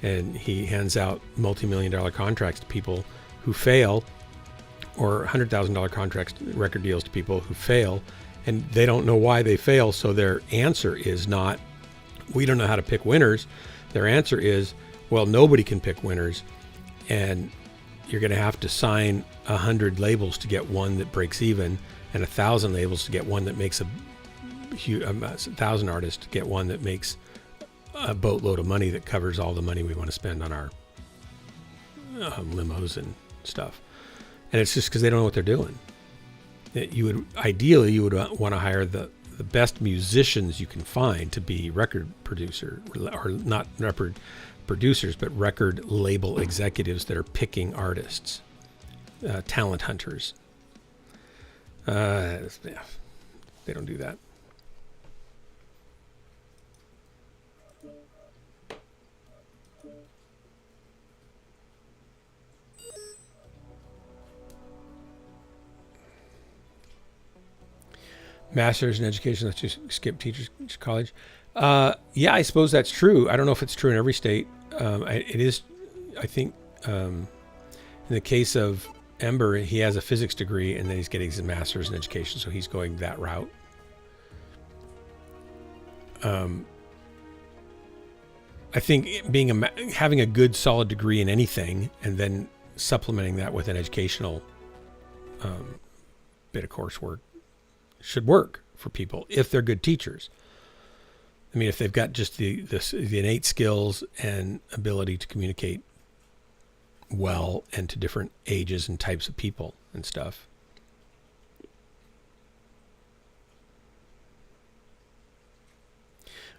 and he hands out multi-million-dollar contracts to people who fail, or $100,000 contracts, record deals to people who fail, and they don't know why they fail. So their answer is not, we don't know how to pick winners. Their answer is, well, nobody can pick winners, and you're going to have to sign 100 labels to get one that breaks even, and 1,000 labels to get one that makes 1,000 artists to get one that makes a boatload of money that covers all the money we want to spend on our limos and stuff. And it's just because they don't know what they're doing. Ideally, you would want to hire the best musicians you can find to be record producer, or not record producers, but record label executives that are picking artists, talent hunters. They don't do that. Master's in education, let's just skip teachers college. Yeah, I suppose that's true. I don't know if it's true in every state. It is, I think, in the case of Ember, he has a physics degree and then he's getting his master's in education, so he's going that route. I think having a good solid degree in anything and then supplementing that with an educational bit of coursework should work for people if they're good teachers. I mean, if they've got just the innate skills and ability to communicate well and to different ages and types of people and stuff.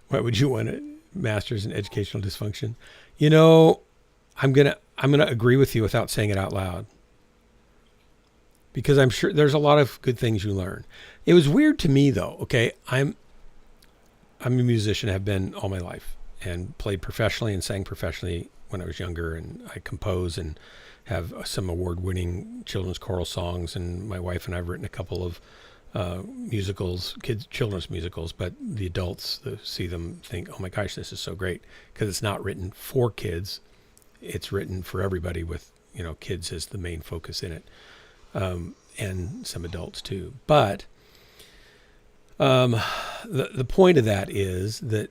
What would you want to master's in educational dysfunction. You know, I'm gonna agree with you without saying it out loud, because I'm sure there's a lot of good things you learn. It was weird to me though. Okay, I'm a musician, have been all my life, and played professionally and sang professionally when I was younger, and I compose and have some award-winning children's choral songs, and my wife and I have written a couple of musicals, children's musicals, but the adults that see them think, oh my gosh, this is so great, because it's not written for kids, it's written for everybody, with, you know, kids as the main focus in it, and some adults too. But the point of that is that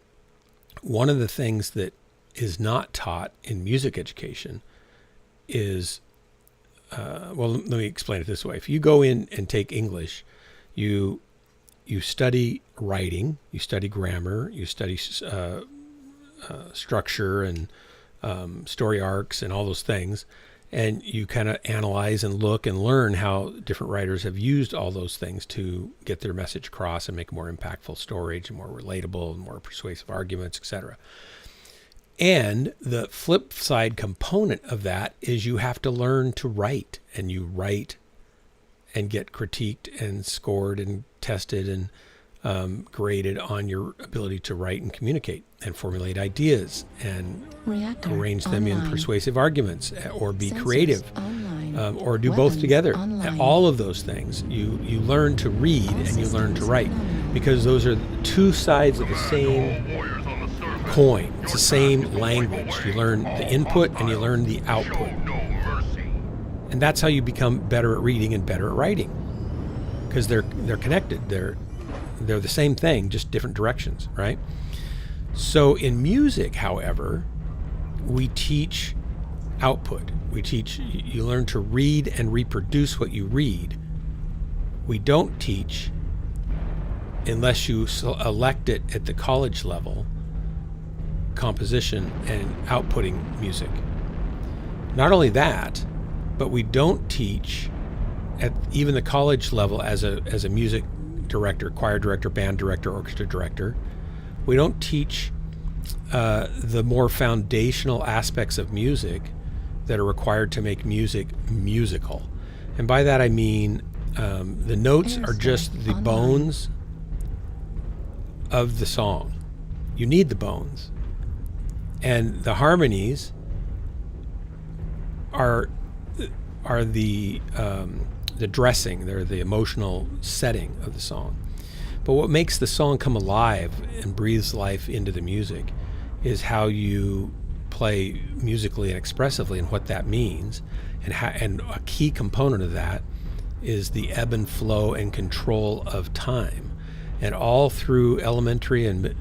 one of the things that is not taught in music education is, well, let me explain it this way. If you go in and take English, you study writing, you study grammar, you study structure and story arcs and all those things, and you kind of analyze and look and learn how different writers have used all those things to get their message across and make a more impactful story, and more relatable and more persuasive arguments, etc. And the flip side component of that is you have to learn to write, and you write and get critiqued and scored and tested and graded on your ability to write and communicate and formulate ideas and arrange them in persuasive arguments, or be creative, or do both together. All of those things, you learn to read and you learn to write, because those are two sides of the same coin. It's the same language. You learn the input and you learn the output. And that's how you become better at reading and better at writing, because they're connected. They're the same thing, just different directions, right? So in music, however, we teach output. You learn to read and reproduce what you read. We don't teach, unless you elect it at the college level, composition and outputting music. Not only that, but we don't teach at even the college level as a music director, choir director, band director, orchestra director. We don't teach the more foundational aspects of music that are required to make music musical. And by that I mean the notes are just the bones of the song. You need the bones. And the harmonies are the dressing. They're the emotional setting of the song. But what makes the song come alive and breathes life into the music is how you play musically and expressively, and what that means. And a key component of that is the ebb and flow and control of time. And all through elementary and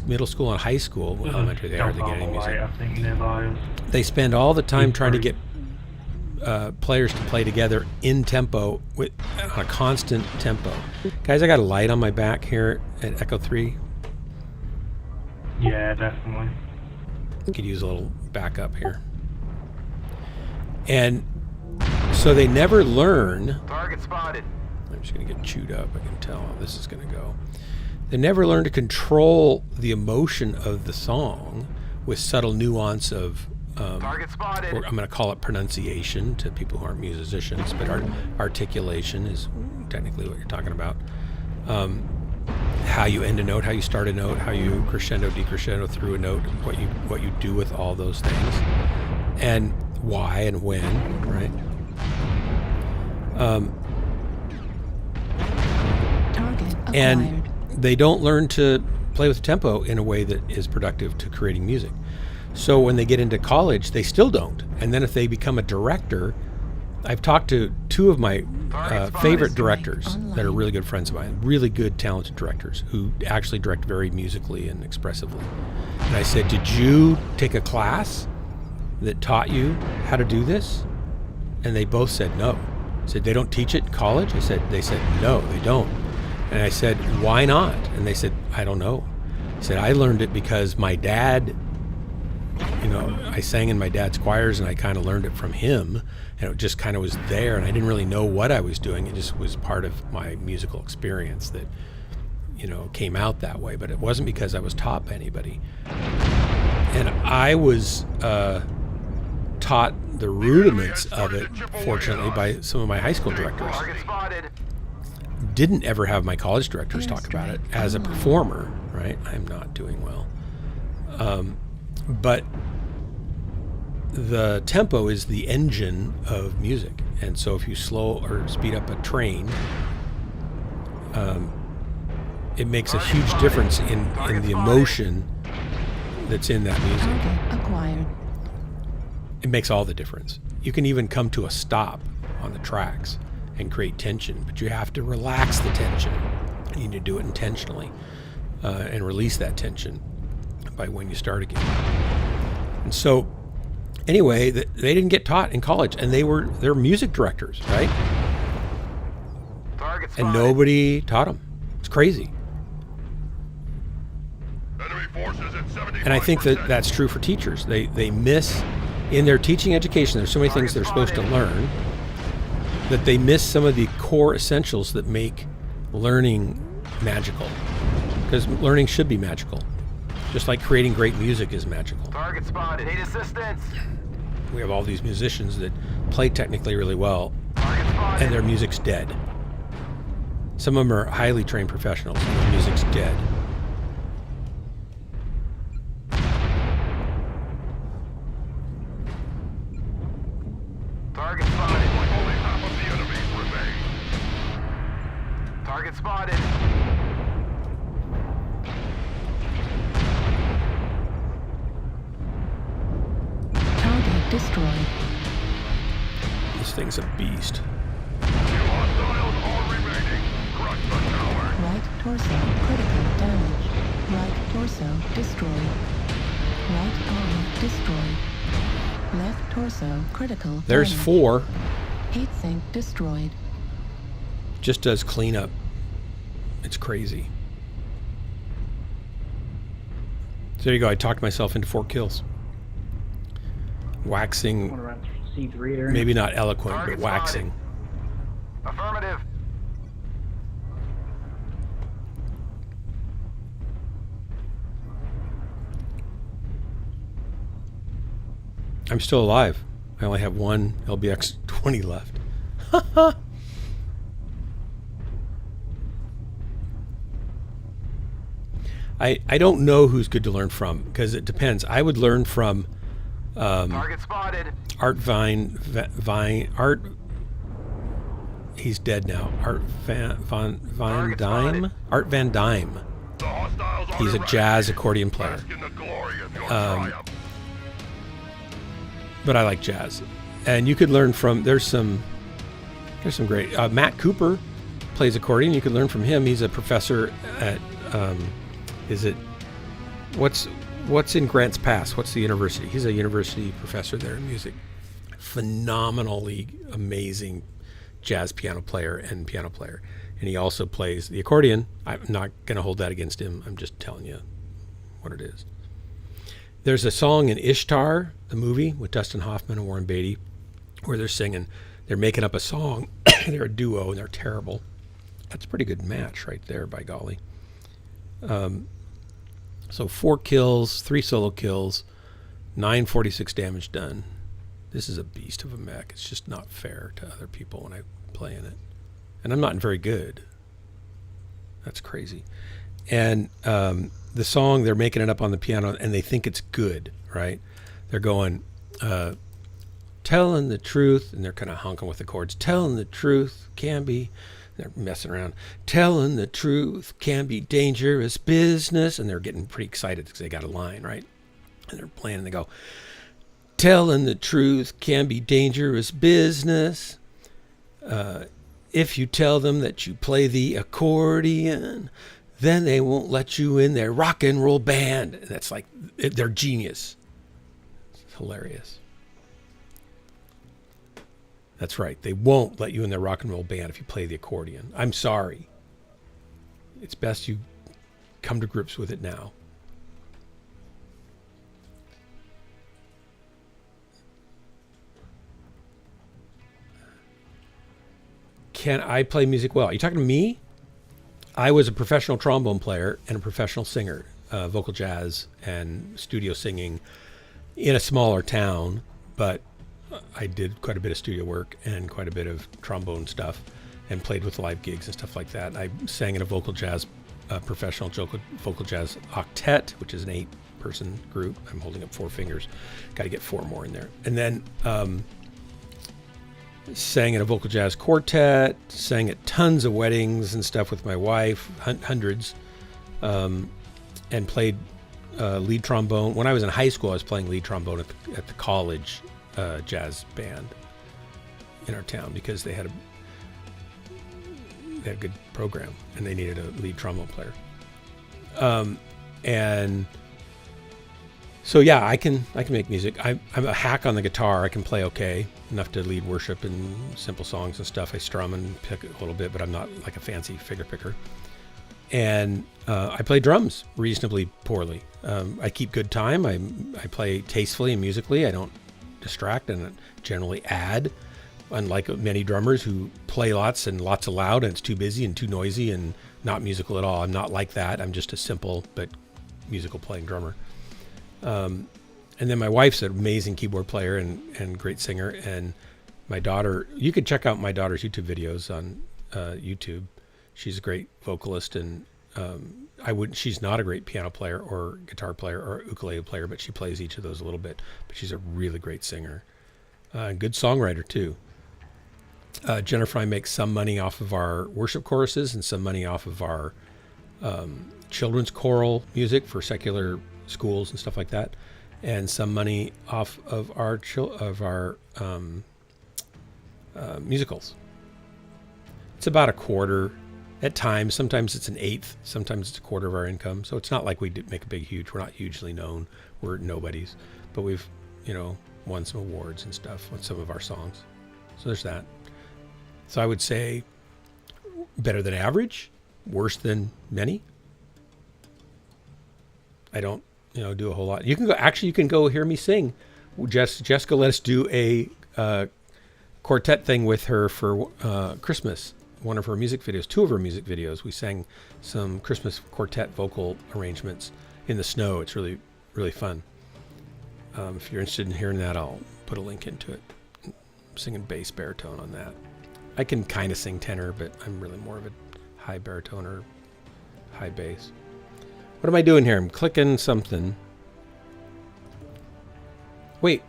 middle school and high school, well, elementary they hardly get any music. They spend all the time trying to get players to play together in tempo, on a constant tempo. Guys, I got a light on my back here at Echo 3. Yeah, definitely. Could use a little backup here. And so they never learn. Target spotted. I'm just going to get chewed up. I can tell how this is going to go. They never learn to control the emotion of the song with subtle nuance of Target spotted. I'm going to call it pronunciation to people who aren't musicians, but articulation is technically what you're talking about. How you end a note, how you start a note, how you crescendo, decrescendo through a note, what you do with all those things, and why and when, right? And they don't learn to play with tempo in a way that is productive to creating music. So when they get into college, they still don't. And then if they become a director, I've talked to two of my favorite directors that are really good friends of mine, really good, talented directors who actually direct very musically and expressively. And I said, did you take a class that taught you how to do this? And they both said no. I said, they don't teach it in college? They said, no, they don't. And I said, why not? And they said, I don't know. I said, I learned it because my dad, I sang in my dad's choirs, and I kind of learned it from him, and it just kind of was there, and I didn't really know what I was doing. It just was part of my musical experience that came out that way, but it wasn't because I was taught by anybody. And I was taught the rudiments of it, fortunately, by some of my high school directors. Didn't ever have my college directors talk about it as a performer, right? I'm not doing well. But the tempo is the engine of music. And so if you slow or speed up a train, it makes a huge difference in the emotion that's in that music. Acquired. It makes all the difference. You can even come to a stop on the tracks and create tension, but you have to relax the tension. You need to do it intentionally and release that tension by when you start again. And so, anyway, they didn't get taught in college, and they're music directors, right? And nobody taught them. It's crazy. And I think that that's true for teachers. They miss, in their teaching education, there's so many things they're supposed to learn that they miss some of the core essentials that make learning magical. Because learning should be magical. Just like creating great music is magical. Target spotted. Need assistance. We have all these musicians that play technically really well, and their music's dead. Some of them are highly trained professionals, and their music's dead. Target spotted. Only half of the enemies remain. Target spotted. Target destroyed. This thing's a beast. Hostiles are remaining. Crush the tower. Right torso critical damage. Right torso destroyed. Right arm destroyed. Left torso critical There's damage. 4. Heat sink destroyed. Just does cleanup. It's crazy. So there you go. I talked myself into 4 kills. Waxing, C3 area. maybe not eloquent, Target but waxing. Affirmative. I'm still alive. I only have 1 LBX 20 left. I don't know who's good to learn from, because it depends. I would learn from Target spotted. Art Art. He's dead now. Art Van Dyme. Art Van Dyme. The hostiles are He's a erratic. jazz accordion player. Bask in the glory of your Um, triumph. But I like jazz, and you could learn from. There's some great. Matt Cooper plays accordion. You could learn from him. He's a professor at. What's in Grants Pass? What's the university? He's a university professor there in music. Phenomenally amazing jazz piano player, and he also plays the accordion. I'm not going to hold that against him. I'm just telling you what it is. There's a song in Ishtar, the movie with Dustin Hoffman and Warren Beatty, where they're making up a song. They're a duo and they're terrible. That's a pretty good match right there, by golly. So 4 kills, 3 solo kills, 946 damage done. This is a beast of a mech. It's just not fair to other people when I play in it. And I'm not very good. That's crazy. And the song, they're making it up on the piano, and they think it's good, right? They're going, telling the truth, and they're kind of honking with the chords. Telling the truth can be, they're messing around. Telling the truth can be dangerous business. And they're getting pretty excited because they got a line, right? And they're playing, and they go, telling the truth can be dangerous business. If you tell them that you play the accordion, then they won't let you in their rock and roll band. And that's like, they're genius. It's hilarious. That's right. They won't let you in their rock and roll band if you play the accordion. I'm sorry. It's best you come to grips with it now. Can I play music well? Are you talking to me? I was a professional trombone player and a professional singer, vocal jazz and studio singing in a smaller town, but I did quite a bit of studio work and quite a bit of trombone stuff and played with live gigs and stuff like that. I sang in a vocal jazz, professional vocal jazz octet, which is an 8-person group. I'm holding up 4 fingers. Got to get 4 more in there. And then sang in a vocal jazz quartet, sang at tons of weddings and stuff with my wife, hundreds, and played lead trombone. When I was in high school, I was playing lead trombone at the college jazz band in our town because they had a good program and they needed a lead trombone player. And so yeah, I can make music. I'm a hack on the guitar. I can play okay, enough to lead worship and simple songs and stuff. I strum and pick a little bit, but I'm not like a fancy finger picker. And I play drums reasonably poorly. I keep good time. I play tastefully and musically. I don't distract and generally add, unlike many drummers who play lots and lots loud and it's too busy and too noisy and not musical at all. I'm not like that. I'm just a simple but musical playing drummer. And then my wife's an amazing keyboard player and great singer. And my daughter, you could check out my daughter's YouTube videos on YouTube. She's a great vocalist, and she's not a great piano player or guitar player or ukulele player, but she plays each of those a little bit. But she's a really great singer. Good songwriter too. Jennifer and I make some money off of our worship choruses and some money off of our children's choral music for secular schools and stuff like that, and some money off of our musicals. It's about a quarter at times. Sometimes it's an eighth. Sometimes it's a quarter of our income. So it's not like we make a big, huge. We're not hugely known. We're nobodies, but we've won some awards and stuff on some of our songs. So there's that. So I would say better than average, worse than many. I don't, do a whole lot. You can go hear me sing. Jessica let us do a quartet thing with her for Christmas. One of her music videos, 2 of her music videos. We sang some Christmas quartet vocal arrangements in the snow. It's really, really fun. If you're interested in hearing that, I'll put a link into it. I'm singing bass baritone on that. I can kind of sing tenor, but I'm really more of a high baritone or high bass. What am I doing here? I'm clicking something. Wait,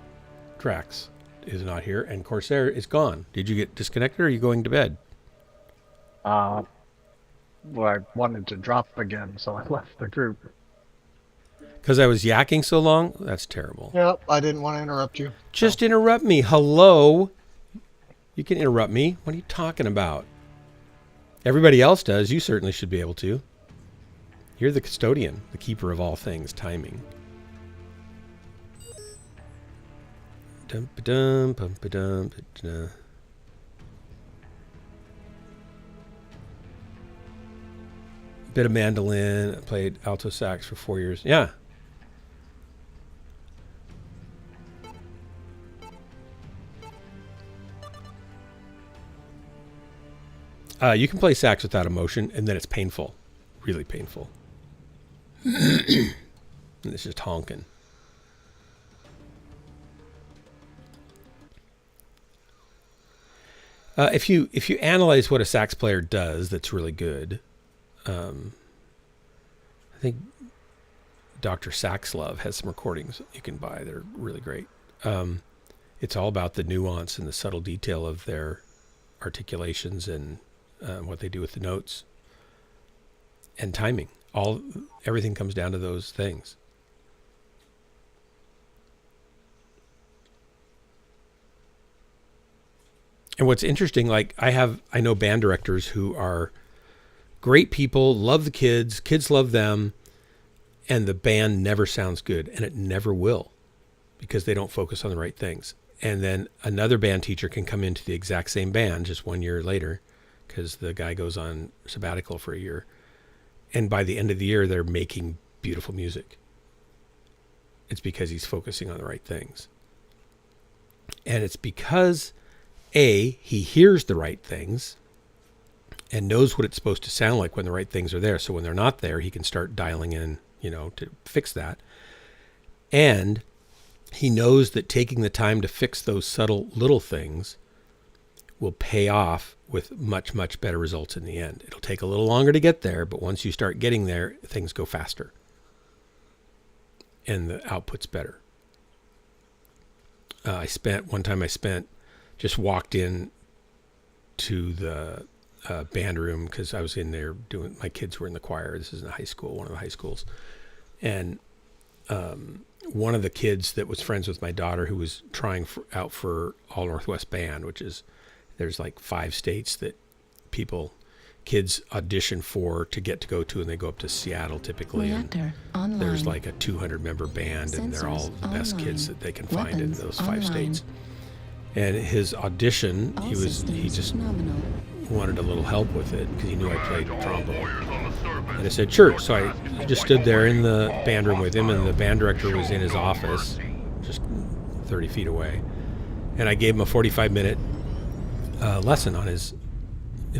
Drax is not here, and Corsair is gone. Did you get disconnected, or are you going to bed? Well, I wanted to drop again, so I left the group. Because I was yakking so long? That's terrible. Yep, I didn't want to interrupt you. Just interrupt me. Hello? You can interrupt me. What are you talking about? Everybody else does. You certainly should be able to. You're the custodian, the keeper of all things, timing. Dum-ba-dum, bum-ba-dum, ba-da. Bit of mandolin. I played alto sax for 4 years. Yeah. You can play sax without emotion, and then it's painful. Really painful. And it's just honking. If you analyze what a sax player does, that's really good. I think Dr. Saxlove has some recordings you can buy that are really great. It's all about the nuance and the subtle detail of their articulations and what they do with the notes and timing. Everything comes down to those things. And what's interesting, like I know band directors who are great people, love the kids love them, and the band never sounds good, and it never will because they don't focus on the right things. And then another band teacher can come into the exact same band just 1 year later because the guy goes on sabbatical for a year. And by the end of the year, they're making beautiful music. It's because he's focusing on the right things. And it's because, A, he hears the right things, and knows what it's supposed to sound like when the right things are there. So when they're not there, he can start dialing in, to fix that. And he knows that taking the time to fix those subtle little things will pay off with much, much better results in the end. It'll take a little longer to get there, but once you start getting there, things go faster. And the output's better. One time I just walked in to the band room because I was in there my kids were in the choir. This is in a high school, one of the high schools. And one of the kids that was friends with my daughter who was trying out for All Northwest Band, which is, there's like 5 states that kids audition to get to go to, and they go up to Seattle typically. And there's like a 200-member band, and they're all the best kids that they can find in those 5 states. And his audition, he just wanted a little help with it because he knew I played trombone. And I said, sure. So I just stood there in the band room with him, and the band director was in his office, just 30 feet away. And I gave him a 45-minute lesson on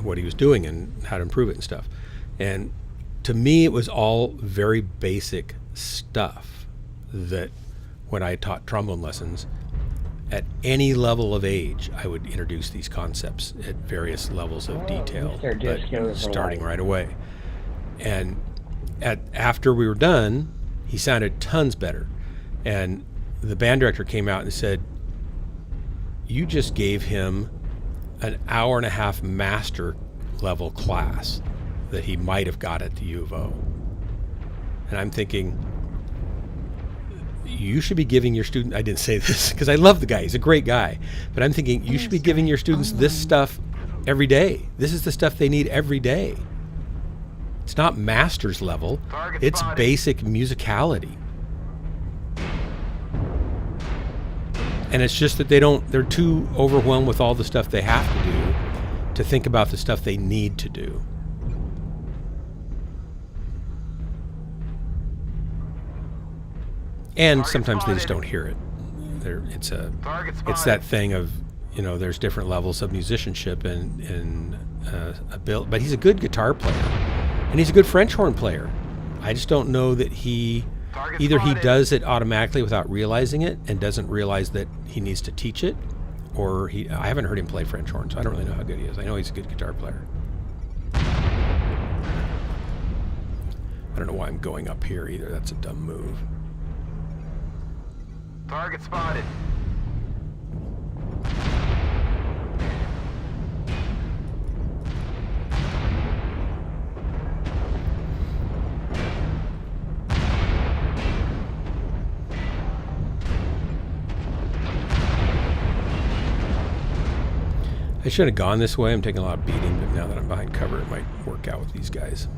what he was doing and how to improve it and stuff. And to me, it was all very basic stuff that when I taught trombone lessons, at any level of age, I would introduce these concepts at various levels of detail, but starting right away. And after we were done, he sounded tons better. And the band director came out and said, you just gave him an hour-and-a-half master level class that he might have got at the U of O. And I'm thinking, you should be giving your student, I didn't say this because I love the guy, he's a great guy, but I'm thinking you should be giving your students this stuff every day. This is the stuff they need every day. It's not master's level, it's basic musicality. And it's just that they're too overwhelmed with all the stuff they have to do to think about the stuff they need to do. And sometimes they just don't hear it. It's that thing of, there's different levels of musicianship and ability. But he's a good guitar player, and he's a good French horn player. I just don't know that either he does it automatically without realizing it and doesn't realize that he needs to teach it, or I haven't heard him play French horn, so I don't really know how good he is. I know he's a good guitar player. I don't know why I'm going up here either. That's a dumb move. Target spotted. I should have gone this way. I'm taking a lot of beating, but now that I'm behind cover, it might work out with these guys.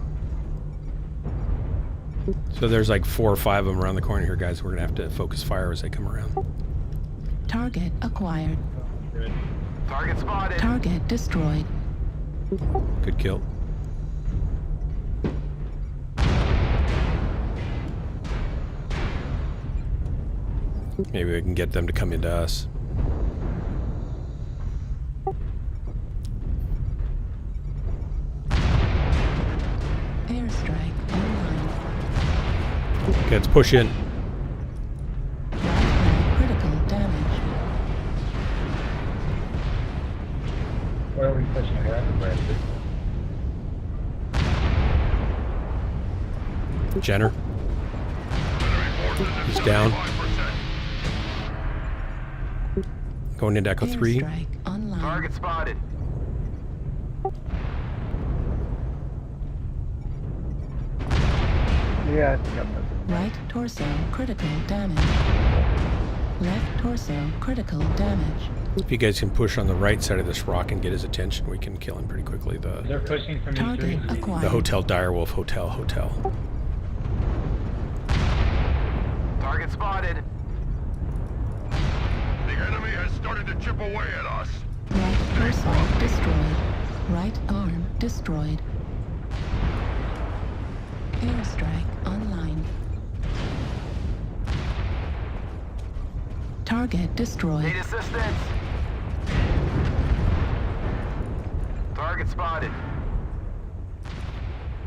So there's like 4 or 5 of them around the corner here, guys. We're going to have to focus fire as they come around. Target acquired. Target spotted. Target destroyed. Good kill. Maybe we can get them to come into us. Airstrike online. Okay, let's push in. Critical damage. Where are we pushing around? Jenner. He's down. Going into Echo 3. Airstrike online. Target spotted. Yeah, I think I'm missing. Right torso critical damage. Left torso critical damage. If you guys can push on the right side of this rock and get his attention, we can kill him pretty quickly. They're pushing from Target E3. acquired. The Hotel Direwolf Hotel. Target spotted. The enemy has started to chip away at us. Right torso destroyed. Right arm destroyed. Airstrike online. Target destroyed. Need assistance. Target spotted.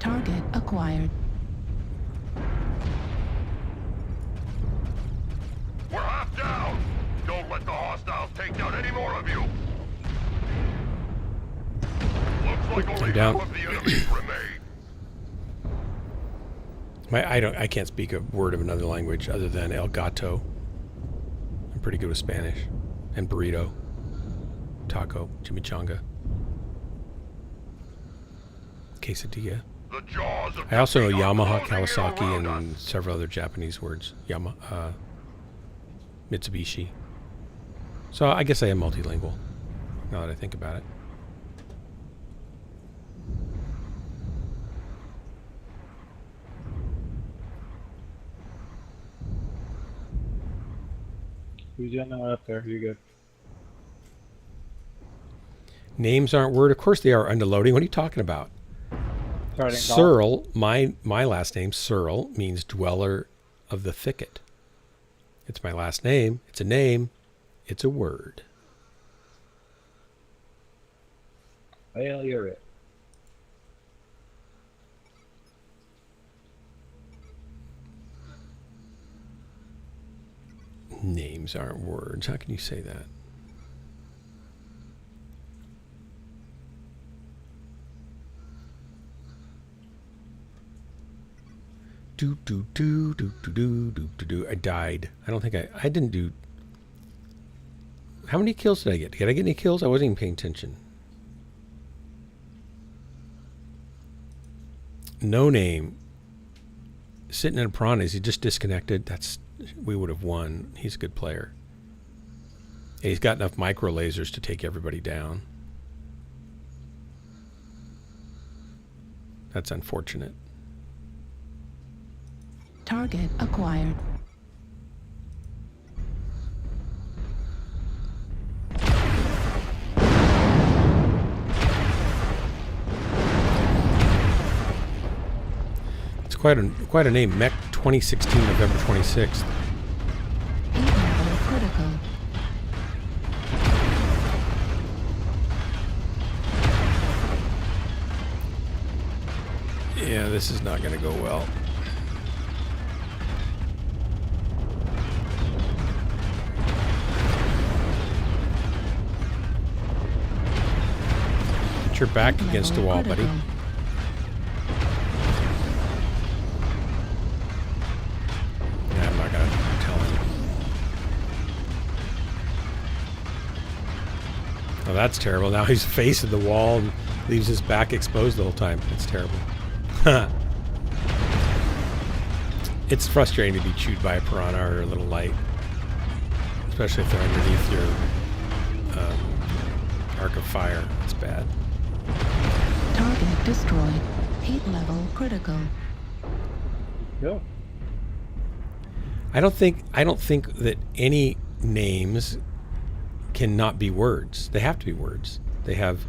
Target acquired. We're half down. Don't let the hostiles take down any more of you. Looks like only down. half of the enemies remain. I can't speak a word of another language other than El Gato. I'm pretty good with Spanish. And burrito. Taco. Chimichanga. Quesadilla. The jaws of I also know defeat are Yamaha, closing in Kawasaki, around and us. several other Japanese words. Mitsubishi. So I guess I am multilingual, now that I think about it. Who's not up there? You good? Names aren't word. Of course they are under loading. What are you talking about? Searle, my last name, Searle, means dweller of the thicket. It's my last name. It's a name. It's a word. Well, you're it. Names aren't words. How can you say that? I died. I don't think I didn't do. How many kills did I get? Did I get any kills? I wasn't even paying attention. No name. Sitting in a piranha. Is he just disconnected? We would have won. He's a good player. And he's got enough micro lasers to take everybody down. That's unfortunate. Target acquired. It's quite a name. Mech 2016, November 26th. Heat level critical. Yeah, this is not going to go well. Put your back against the wall, buddy. Yeah, I'm not going to tell him. Oh, that's terrible. Now he's facing the wall and leaves his back exposed the whole time. That's terrible. It's frustrating to be chewed by a piranha or a little light, especially if they're underneath your arc of fire. It's bad. Target destroyed. Heat level critical. Yeah. I don't think that any names cannot be words. They have to be words. They have.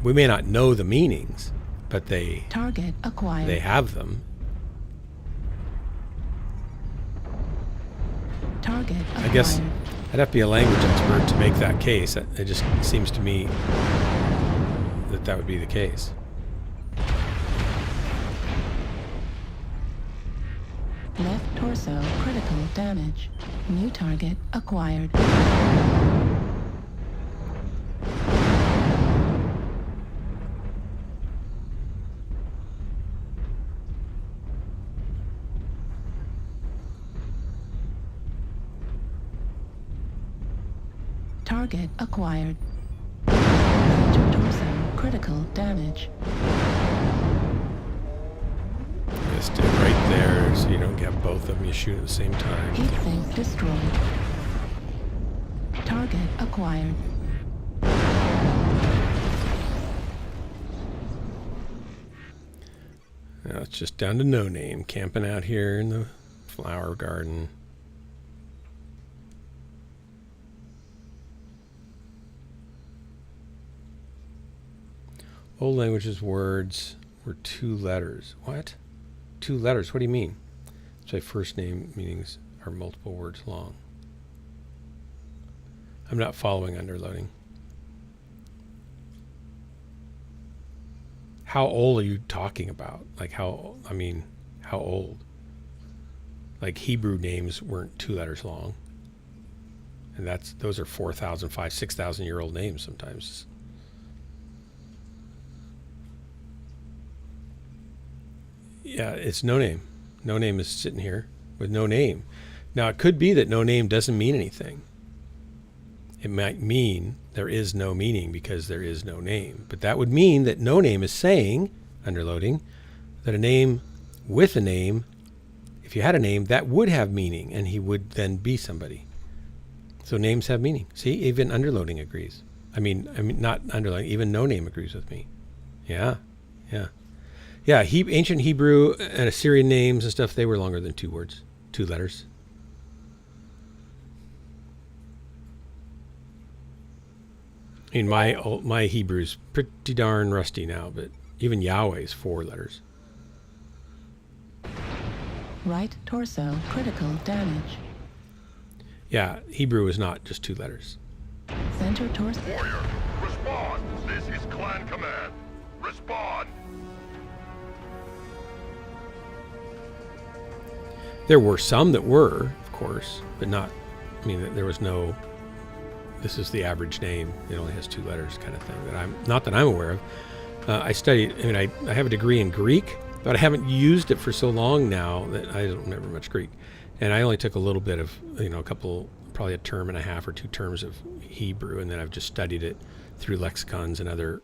We may not know the meanings, but Target acquired. They have them. Target acquired. I guess I'd have to be a language expert to make that case. It just seems to me that would be the case. Left torso critical damage. New target acquired. Target acquired. Major torso critical damage. Just stay right there so you don't get both of them. You shoot at the same time. Heat sink destroyed. Target acquired. Now it's just down to no name, camping out here in the flower garden. Old languages words were 2 letters. What? 2 letters? What do you mean? So first name meanings are multiple words long. I'm not following underloading. How old are you talking about? Like how old? Like Hebrew names weren't 2 letters long. And those are 4,000, 5,000, 6,000 year old names sometimes. Yeah, it's no name. No name is sitting here with no name. Now, it could be that no name doesn't mean anything. It might mean there is no meaning because there is no name. But that would mean that no name is saying, underloading, that a name with a name, if you had a name, that would have meaning, and he would then be somebody. So names have meaning. See, even underloading agrees. I mean, not underloading, even no name agrees with me. Yeah. Ancient Hebrew and Assyrian names and stuff, they were longer than 2 words, 2 letters. I mean, my Hebrew's pretty darn rusty now, but even Yahweh's 4 letters. Right torso, critical damage. Yeah, Hebrew is not just 2 letters. Center torso. Warrior, respond. This is Clan Command. Respond. There were some that were, of course, but not, I mean, there was no, this is the average name, it only has 2 letters kind of thing, that I'm aware of. I studied, I mean, I have a degree in Greek, but I haven't used it for so long now that I don't remember much Greek. And I only took a little bit of, a couple, probably a term and a half or 2 terms of Hebrew, and then I've just studied it through lexicons and other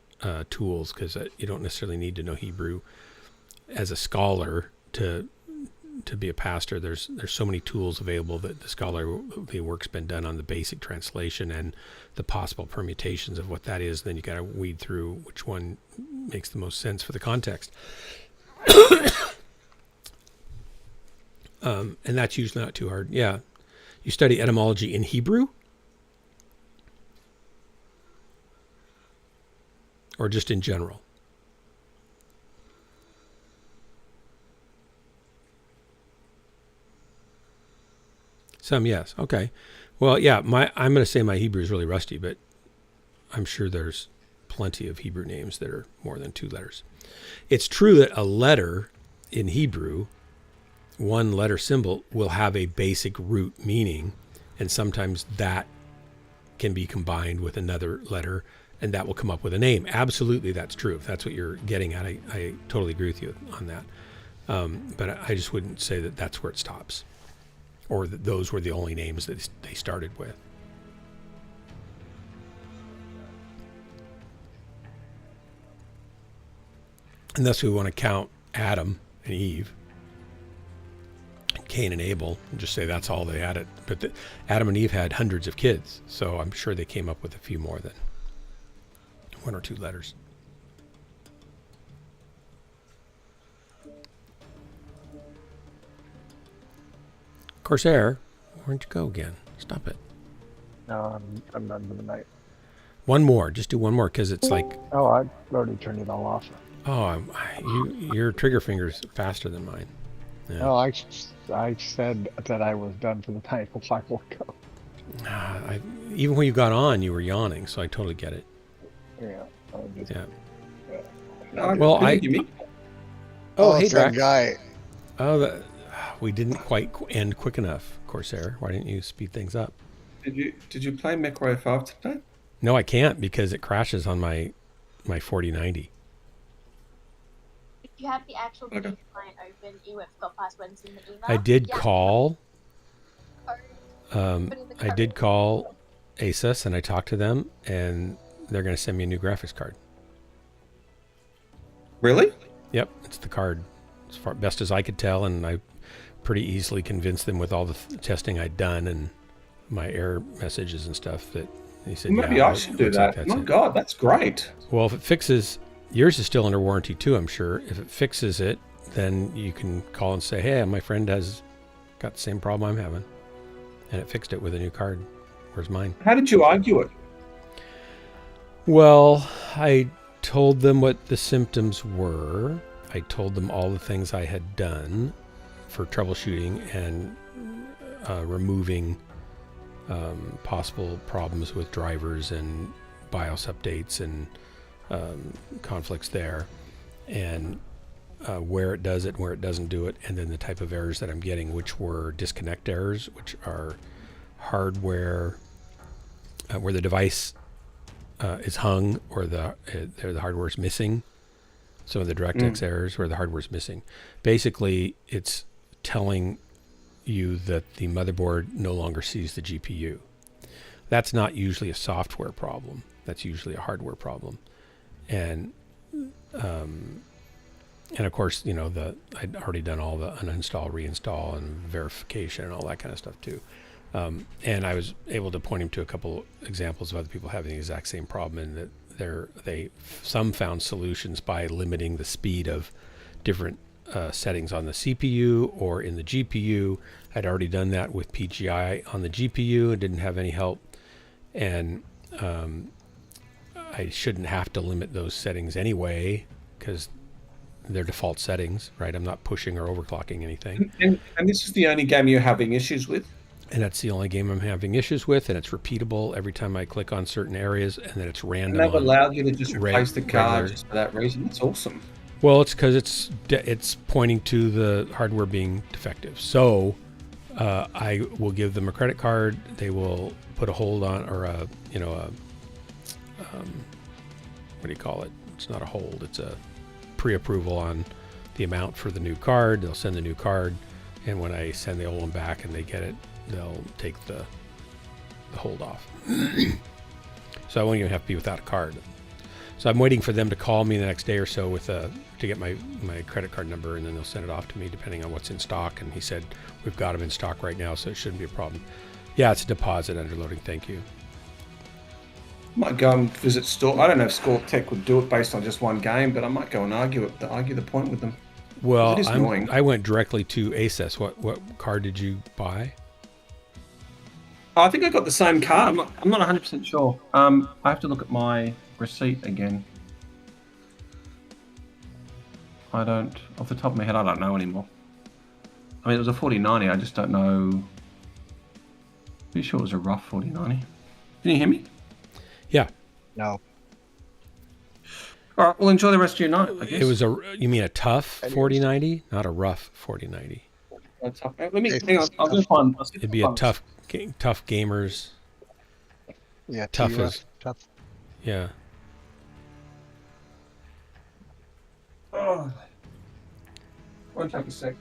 tools, because you don't necessarily need to know Hebrew as a scholar to be a pastor. There's so many tools available that the work's been done on the basic translation and the possible permutations of what that is. Then you got to weed through which one makes the most sense for the context. And that's usually not too hard. Yeah. You study etymology in Hebrew? Or just in general? Some, yes. Okay. Well, yeah, I'm going to say my Hebrew is really rusty, but I'm sure there's plenty of Hebrew names that are more than 2 letters. It's true that a letter in Hebrew, 1 letter symbol, will have a basic root meaning, and sometimes that can be combined with another letter, and that will come up with a name. Absolutely, that's true. If that's what you're getting at, I totally agree with you on that. But I just wouldn't say that that's where it stops, or that those were the only names that they started with. Unless we want to count Adam and Eve, Cain and Abel, and just say that's all they had. But Adam and Eve had hundreds of kids, so I'm sure they came up with a few more than 1 or 2 letters. Corsair, where'd you go again? Stop it. No, I'm done for the night. One more. Just do one more, because it's like... Oh, I already turned it all off. Oh, your trigger finger's faster than mine. Yeah. No, I said that I was done for the night a while ago. Even when you got on, you were yawning, so I totally get it. Yeah. Well, Oh, hey, that Drax. guy. Oh, we didn't quite end quick enough, Corsair. Why didn't you speed things up? Did you play MechWarrior 5 tonight? No, I can't, because it crashes on my 4090. If you have the actual client open, you have got passwords in the email. I did call. I did call ASUS, and I talked to them, and they're going to send me a new graphics card. Really? Yep, it's the card, as far best as I could tell, and I pretty easily convinced them with all the testing I'd done and my error messages and stuff that they said, maybe I should do that. My God, that's great. Well, if it fixes, yours is still under warranty too, I'm sure. If it fixes it, then you can call and say, hey, my friend has got the same problem I'm having. And it fixed it with a new card. Where's mine? How did you argue it? Well, I told them what the symptoms were. I told them all the things I had done for troubleshooting and removing possible problems with drivers and BIOS updates and conflicts there. and where it does it and where it doesn't do it, and then the type of errors that I'm getting, which were disconnect errors, which are hardware where the device is hung or the hardware is missing. Some of the DirectX errors where the hardware is missing. Basically, it's telling you that the motherboard no longer sees the GPU. That's not usually a software problem. That's usually a hardware problem. And of course, you know, I'd already done all the uninstall, reinstall, and verification and all that kind of stuff too. And I was able to point him to a couple examples of other people having the exact same problem, and that some found solutions by limiting the speed of different settings on the CPU or in the GPU. I'd already done that with PGI on the GPU and didn't have any help. And I shouldn't have to limit those settings anyway because they're default settings, right? I'm not pushing or overclocking anything. And this is the only game you're having issues with? And that's the only game I'm having issues with, and it's repeatable every time I click on certain areas, and then it's random. And they've allowed you to just replace the card just for that reason. That's awesome. Well, it's because it's pointing to the hardware being defective. So I will give them a credit card. They will put a hold on, or what do you call it? It's not a hold. It's a pre-approval on the amount for the new card. They'll send the new card, and when I send the old one back and they get it, they'll take the hold off. So I won't even have to be without a card. So I'm waiting for them to call me the next day or so to get my credit card number, and then they'll send it off to me depending on what's in stock. And he said, we've got them in stock right now, so it shouldn't be a problem. Yeah, it's a deposit underloading. Thank you. Might go and visit store. I don't know if Score Tech would do it based on just one game, but I might go and argue the point with them. Well, it is annoying. I went directly to ASUS. What card did you buy? I think I got the same card. I'm not 100% sure. I have to look at my receipt again. I don't, off the top of my head, I don't know anymore. I mean, it was a 4090. I just don't know. Pretty sure it was a rough 4090. Can you hear me? Yeah. No. All right. Well, enjoy the rest of your night, I guess. It was you mean a tough 4090, not a rough 4090. Let me hang on. I'll just find. It'd be a tough gamers. Yeah, tough as tough. Yeah. Oh. Won't take a sec.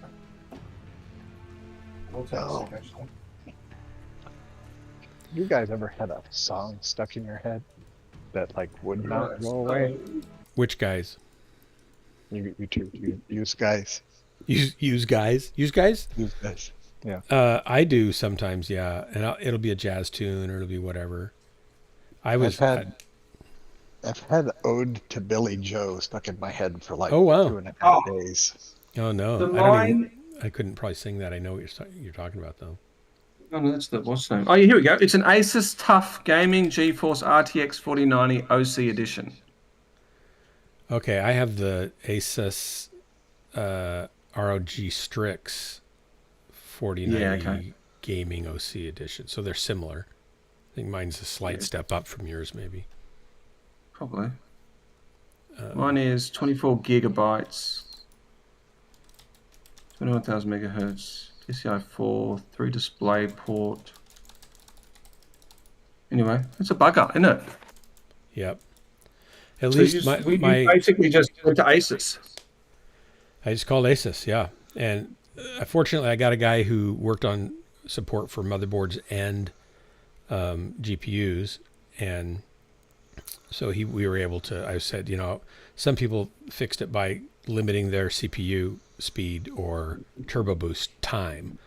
We'll take a sec, actually. You guys ever had a song stuck in your head that like would not go away? Which guys? You two. Use guys. Use guys. Use guys. Use guys. Yeah. I do sometimes. Yeah, and it'll be a jazz tune or it'll be whatever. I've had Ode to Billy Joe stuck in my head for like 2.5 days. Oh no, I couldn't probably sing that. I know what you're talking about though. Oh, no, that's the what's name? Oh, yeah, here we go. It's an Asus TUF Gaming GeForce RTX 4090 OC edition. Okay, I have the Asus ROG Strix 4090 Gaming OC edition, so they're similar. I think mine's a slight step up from yours, maybe. Probably. Mine is 24 gigabytes, 21,000 megahertz. PCI 4, 3 display port. Anyway, it's a bugger, isn't it? Yep. At least you basically just went to Asus. I just called Asus, yeah. And fortunately, I got a guy who worked on support for motherboards and GPUs, and so we were able to. I said, some people fixed it by limiting their CPU speed or turbo boost time,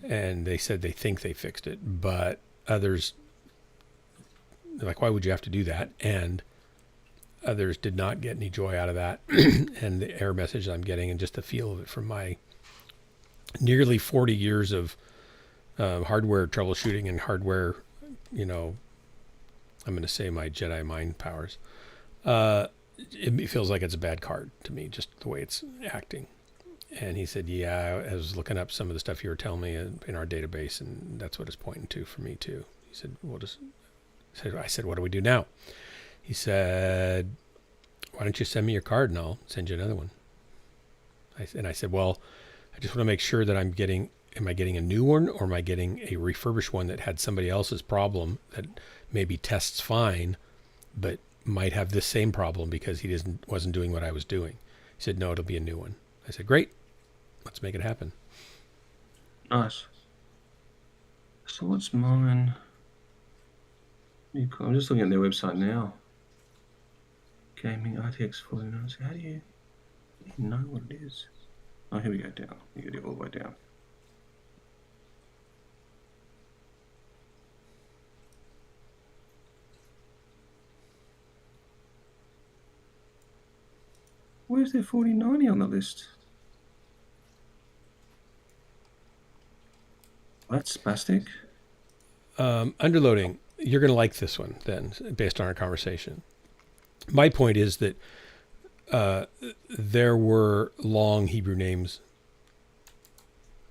and they said they think they fixed it, but others, they're like, why would you have to do that? And others did not get any joy out of that. And the error message I'm getting and just the feel of it from my nearly 40 years of hardware troubleshooting and hardware, I'm going to say my Jedi mind powers, it feels like it's a bad card to me, just the way it's acting. And he said, yeah, I was looking up some of the stuff you were telling me in our database, and that's what it's pointing to for me too. He said, I said, what do we do now? He said, why don't you send me your card and I'll send you another one. I said, well, I just want to make sure that am I getting a new one or am I getting a refurbished one that had somebody else's problem that maybe tests fine, but might have this same problem because he wasn't doing what I was doing. He said, no, it'll be a new one. I said, great, let's make it happen. Nice. So what's mine? I'm just looking at their website now. Gaming RTX 49. So how do you know what it is? Oh, here we go, down. You get it all the way down. Where's their 4090 on the list? That's spastic. Underloading. You're going to like this one then, based on our conversation. My point is that there were long Hebrew names.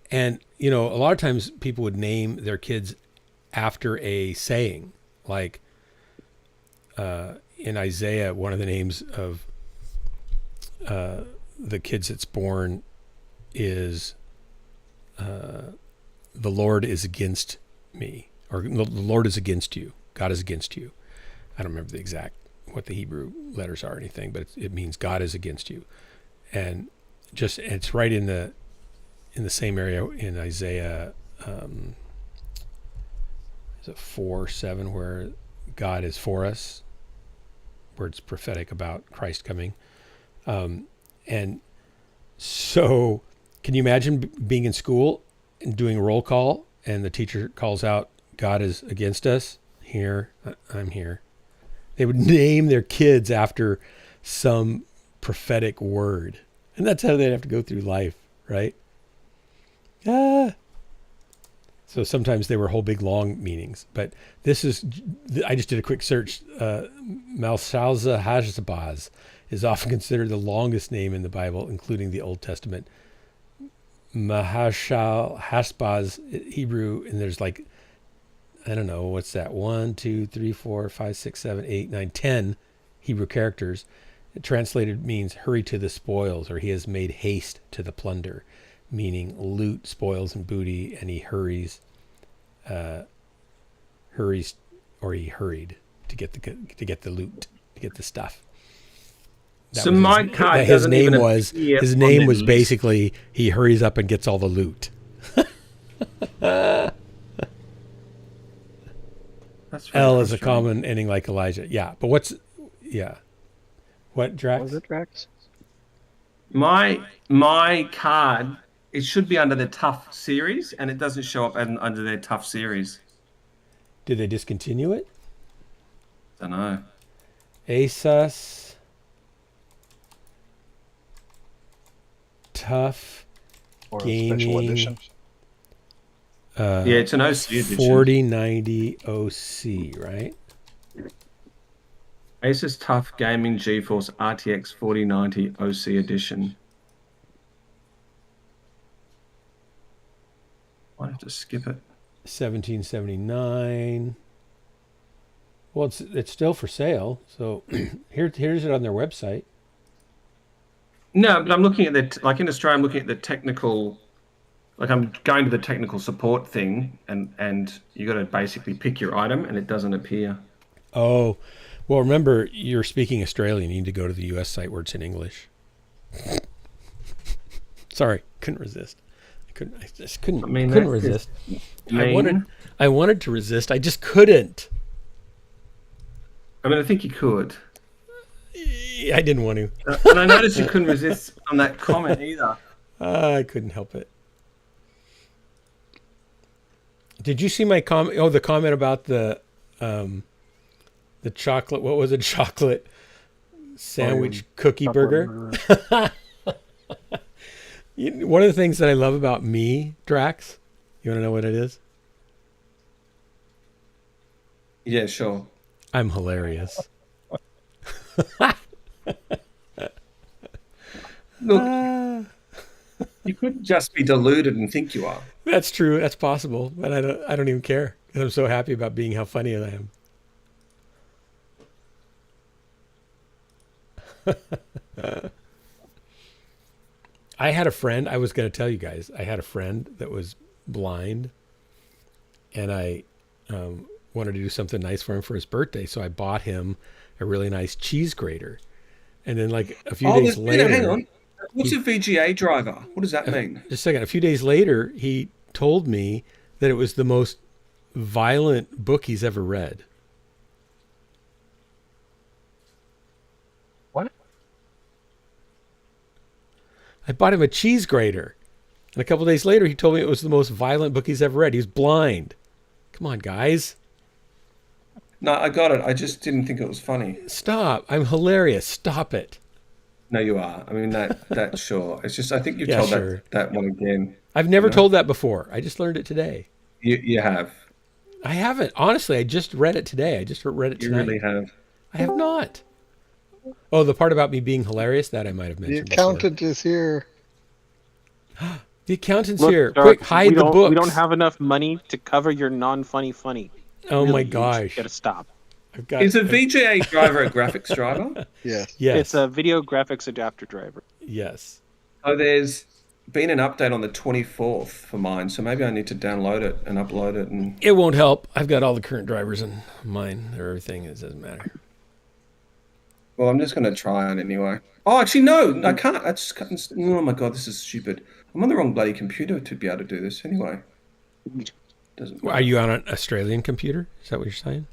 And, a lot of times people would name their kids after a saying. Like in Isaiah, one of the names of the kids that's born is the Lord is against me, or the Lord is against you. God is against you. I don't remember what the Hebrew letters are or anything, but it means God is against you. And it's right in the same area in Isaiah, is it 4:7, where God is for us, where it's prophetic about Christ coming. And so can you imagine being in school and doing a roll call and the teacher calls out, God is against us? Here, I'm here. They would name their kids after some prophetic word. And that's how they'd have to go through life, right? So sometimes they were whole big long meanings. But I just did a quick search. Malshalza Hashbaz is often considered the longest name in the Bible, including the Old Testament. Mahashal Hashbaz, Hebrew, and there's like, I don't know, what's that? 1, 2, 3, 4, 5, 6, 7, 8, 9, 10 Hebrew characters. It translated means hurry to the spoils, or he has made haste to the plunder, meaning loot, spoils, and booty, and he hurried to get the loot, to get the stuff. So my card his name was basically he hurries up and gets all the loot. L is a common ending like Elijah. Yeah, but what, Drax? Was it Drax? My card, it should be under the tough series, and it doesn't show up under their tough series. Did they discontinue it? Don't know. Asus Tough or Gaming special edition. Yeah, it's an OC edition. 4090 OC, right? Asus Tough Gaming GeForce RTX 4090 OC edition. Might have to skip it. 1779. Well, it's still for sale. So here's it on their website. No, but I'm looking at in Australia, I'm looking at the technical, I'm going to the technical support thing, and you got to basically pick your item, and it doesn't appear. Oh, well, remember, you're speaking Australian. You need to go to the US site where it's in English. Sorry, couldn't resist. I just couldn't resist. I wanted to resist. I just couldn't. I mean, I think you could. I didn't want to. And I noticed you couldn't resist on that comment either. I couldn't help it. Did you see my comment? Oh, the comment about the chocolate. What was it? Chocolate sandwich cookie burger. One of the things that I love about me, Drax. You want to know what it is? Yeah, sure. I'm hilarious. Look, you could just be deluded and think you are. That's true. That's possible, but I don't even care because I'm so happy about being how funny I am. I had a friend, I was going to tell you guys, I had a friend that was blind, and I wanted to do something nice for him for his birthday, so I bought him a really nice cheese grater. And then like a few days later... Hang on. What's a VGA driver? What does that mean? Just a second. A few days later, he told me that it was the most violent book he's ever read. What? I bought him a cheese grater. And a couple days later, he told me it was the most violent book he's ever read. He's blind. Come on, guys. No, I got it. I just didn't think it was funny. Stop. I'm hilarious. Stop it. No, you are. I mean, that's sure. It's just, I think you've told that one again. I've never told that before. I just learned it today. You have. I haven't. Honestly, I just read it today. I just read it tonight. You really have. I have not. Oh, the part about me being hilarious, that I might have mentioned. The accountant is here. The accountant's here. Quick, hide the books. We don't have enough money to cover your non-funny funny. Oh my gosh. You gotta stop. Is a VGA driver a graphics driver? Yes. It's a video graphics adapter driver. Yes. Oh, there's been an update on the 24th for mine, so maybe I need to download it and upload it. And it won't help. I've got all the current drivers in mine. Everything. It doesn't matter. Well, I'm just going to try it anyway. Oh, actually, no, I can't. Oh my god, this is stupid. I'm on the wrong bloody computer to be able to do this anyway. Doesn't matter. Are you on an Australian computer? Is that what you're saying?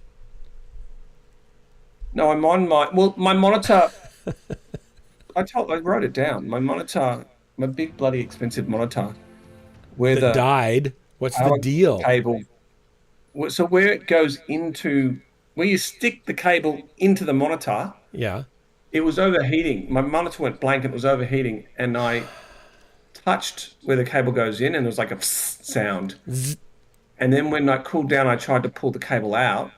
No, I'm on my monitor. I wrote it down. My monitor, my big bloody expensive monitor, where that died. What's the deal? Cable. So where it goes into, where you stick the cable into the monitor. Yeah. It was overheating. My monitor went blank. It was overheating, and I touched where the cable goes in, and there was like a sound. And then when I cooled down, I tried to pull the cable out,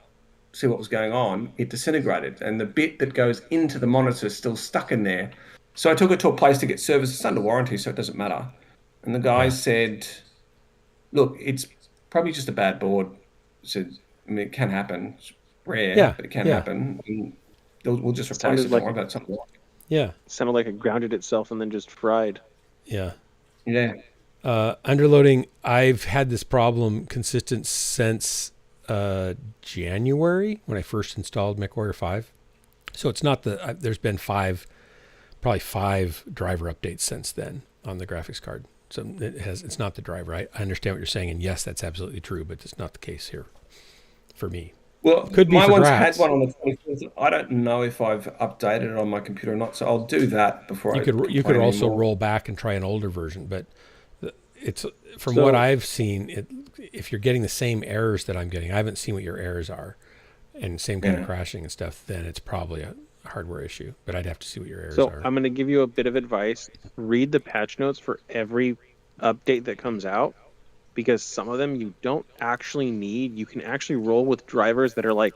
see what was going on. It disintegrated, and the bit that goes into the monitor is still stuck in there. So I took it to a place to get service. It's under warranty, so it doesn't matter. And the guy said, look, it's probably just a bad board. I said, I mean, it can happen. It's rare, but it can happen. And we'll just replace it. Don't worry about something. Yeah. Sounded like it grounded itself and then just fried. Yeah. Yeah. Underloading, I've had this problem consistent since January when I first installed MechWarrior 5. So it's not there's been probably five driver updates since then on the graphics card. So it's not the driver. I understand what you're saying, and yes, that's absolutely true, but it's not the case here for me. Well, could be my for one's Drax. had one on the 24th. I don't know if I've updated it on my computer or not, so I'll do that before you could also roll back and try an older version, but it's from what I've seen, if you're getting the same errors that I'm getting, I haven't seen what your errors are, and same kind of crashing and stuff, then it's probably a hardware issue, but I'd have to see what your errors are. So I'm going to give you a bit of advice. Read the patch notes for every update that comes out, because some of them you don't actually need. You can actually roll with drivers that are like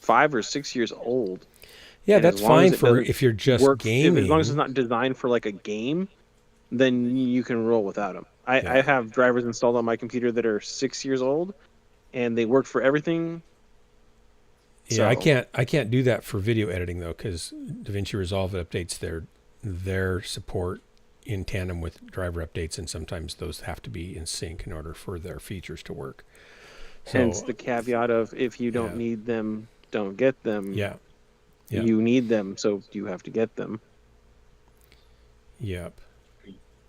5 or 6 years old. Yeah, and that's fine for if you're just gaming. As long as it's not designed for like a game, then you can roll without them. I have drivers installed on my computer that are 6 years old, and they work for everything. Yeah, so. I can't do that for video editing though, because DaVinci Resolve updates their support in tandem with driver updates, and sometimes those have to be in sync in order for their features to work. So, hence the caveat of if you don't need them, don't get them. Yeah. You need them, so you have to get them. Yep.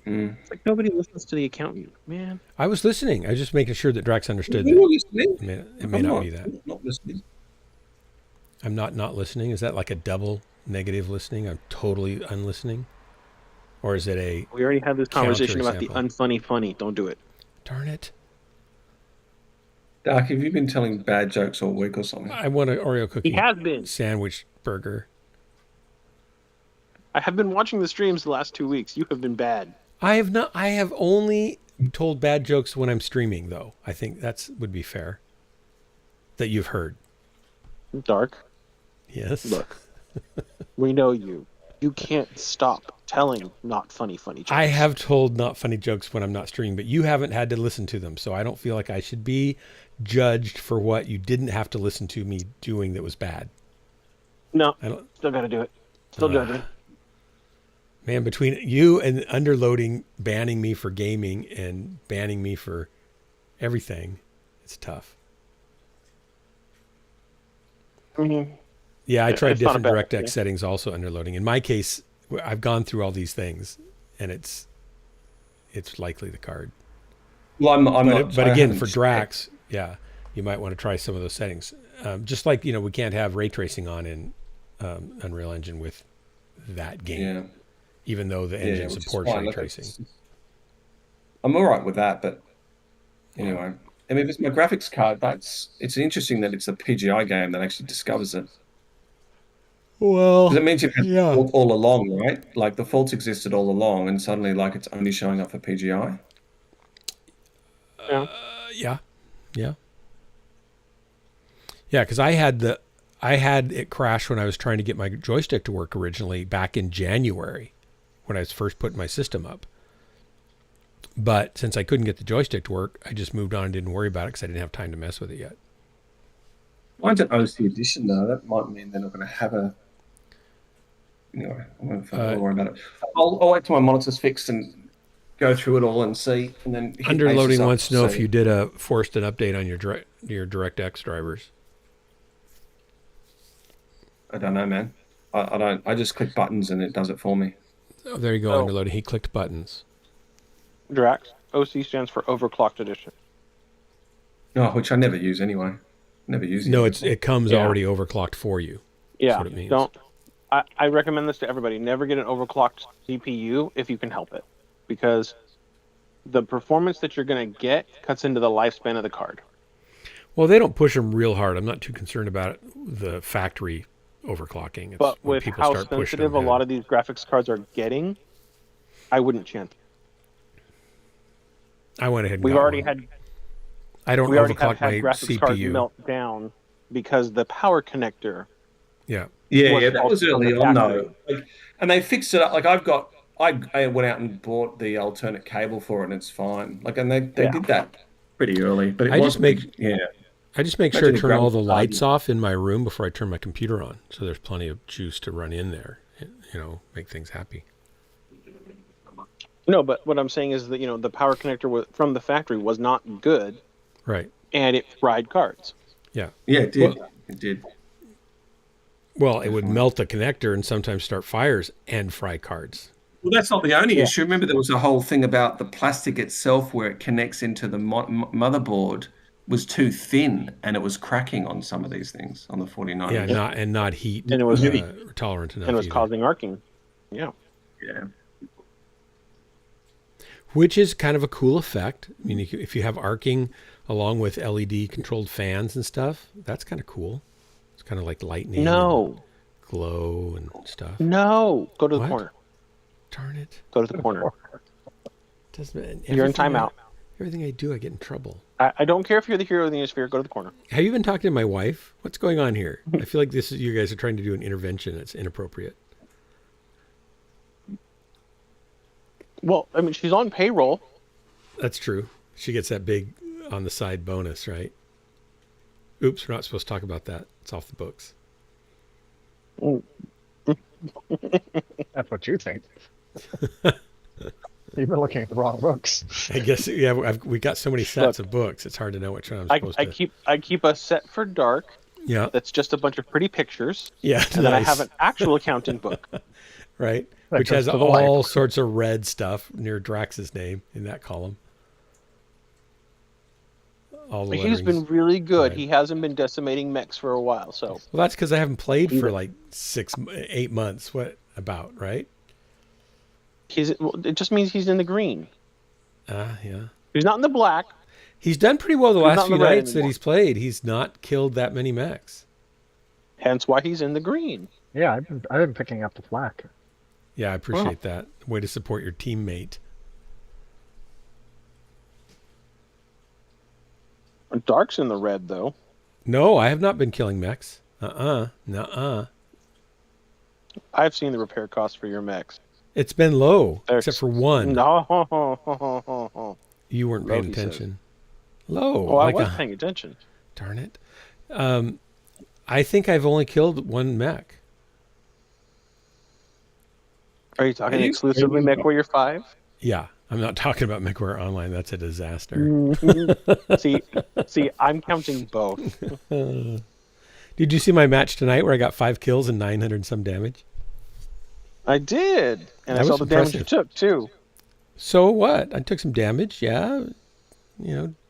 It's like nobody listens to the accountant, man. I was listening. I was just making sure that Drax understood You're that. It may not be that. I'm not listening. I'm not listening. Is that like a double negative listening? I'm totally unlistening? Or is it a... We already had this conversation about the unfunny funny. Don't do it. Darn it. Doc, have you been telling bad jokes all week or something? I want an Oreo cookie. He has been. Sandwich burger. I have been watching the streams the last 2 weeks. You have been bad. I have not. I have only told bad jokes when I'm streaming, though. I think would be fair. That you've heard. Dark. Yes. Look, we know you. You can't stop telling not funny jokes. I have told not funny jokes when I'm not streaming, but you haven't had to listen to them, so I don't feel like I should be judged for what you didn't have to listen to me doing that was bad. No, still got to do it. Still judging. Man, between you and underloading, banning me for gaming and banning me for everything, it's tough. Mm-hmm. Yeah, I tried different DirectX settings also underloading. In my case, I've gone through all these things, and it's likely the card. Well, I'm not. But again, for Drax, yeah, you might want to try some of those settings. Just like, we can't have ray tracing on in Unreal Engine with that game, even though the engine supports ray tracing. I'm all right with that, but anyway, I mean, if it's my graphics card, it's interesting that it's a PGI game that actually discovers it. Well, because it means you've had fault all along, right? Like the faults existed all along, and suddenly, like, it's only showing up for PGI. Yeah. Because I had it crash when I was trying to get my joystick to work originally back in January when I was first putting my system up. But since I couldn't get the joystick to work, I just moved on and didn't worry about it because I didn't have time to mess with it yet. Mine's an OC edition, though. That might mean they're not going to have a... Anyway, I won't worry about it. I'll wait till my monitor's fixed and go through it all and see. And then Underloading wants to know if you did forced an update on your DirectX drivers. I don't know, man. I don't. I just click buttons and it does it for me. Oh, there you go, Underloading. He clicked buttons. Drax. OC stands for Overclocked Edition. No, which I never use anyway. Never use it. No, it comes already overclocked for you. Yeah. That's what it means. I recommend this to everybody. Never get an overclocked CPU if you can help it, because the performance that you're going to get cuts into the lifespan of the card. Well, they don't push them real hard. I'm not too concerned about the factory overclocking. But with how sensitive a lot of these graphics cards are getting, I wouldn't chance it. I went ahead and We've already had. I don't overclock my graphics CPU. Cards melt down because the power connector. Yeah, that was early on though. And they fixed it up. Like I went out and bought the alternate cable for it, and it's fine. Like, and they did that pretty early. But I just make sure to turn all the lights off off in my room before I turn my computer on, so there's plenty of juice to run in there. Make things happy. No, but what I'm saying is that the power connector from the factory was not good. Right. And it fried cards. Yeah. Yeah, it did. It did. Well, it would melt the connector and sometimes start fires and fry cards. Well, that's not the only issue. Remember, there was a whole thing about the plastic itself where it connects into the motherboard was too thin, and it was cracking on some of these things on the 49. Yeah, not heat. And it was tolerant enough. And it was causing arcing. Yeah. Yeah. Which is kind of a cool effect. I mean, if you have arcing along with LED controlled fans and stuff, that's kind of cool. It's kind of like lightning. And glow and stuff. No, go to the corner. Darn it. Go to the corner. You're in timeout. Everything I do, I get in trouble. I don't care if you're the hero of the Neosphere. Go to the corner. Have you been talking to my wife? What's going on here? I feel like you guys are trying to do an intervention that's inappropriate. Well, I mean, she's on payroll. That's true. She gets that big on the side bonus, right? Oops, we're not supposed to talk about that. It's off the books. That's what you think. You've been looking at the wrong books. I guess, we got so many sets of books. It's hard to know which one I'm supposed to. I keep a set for dark. Yeah. That's just a bunch of pretty pictures. Yeah. And then I have an actual accounting book. Right. Which has all sorts of red stuff near Drax's name in that column. He's been really good. He hasn't been decimating mechs for a while. So. Well, that's because I haven't played for like 8 months. What about, right? It just means he's in the green. Yeah. He's not in the black. He's done pretty well the last few nights that he's played. He's not killed that many mechs. Hence why he's in the green. Yeah, I've been picking up the flak. Yeah, I appreciate that. Way to support your teammate. Dark's in the red, though. No, I have not been killing mechs. Nuh-uh. I've seen the repair cost for your mechs. It's been low, except for one. No. You weren't paying attention. Low. Oh, I was paying attention. Darn it. I think I've only killed one mech. Are you talking exclusively MechWarrior 5? Yeah, I'm not talking about MechWarrior Online. That's a disaster. see, I'm counting both. Did you see my match tonight where I got 5 kills and 900 and some damage? I did, and That I saw was the damage you impressive. took too. So what? I took some damage. Yeah,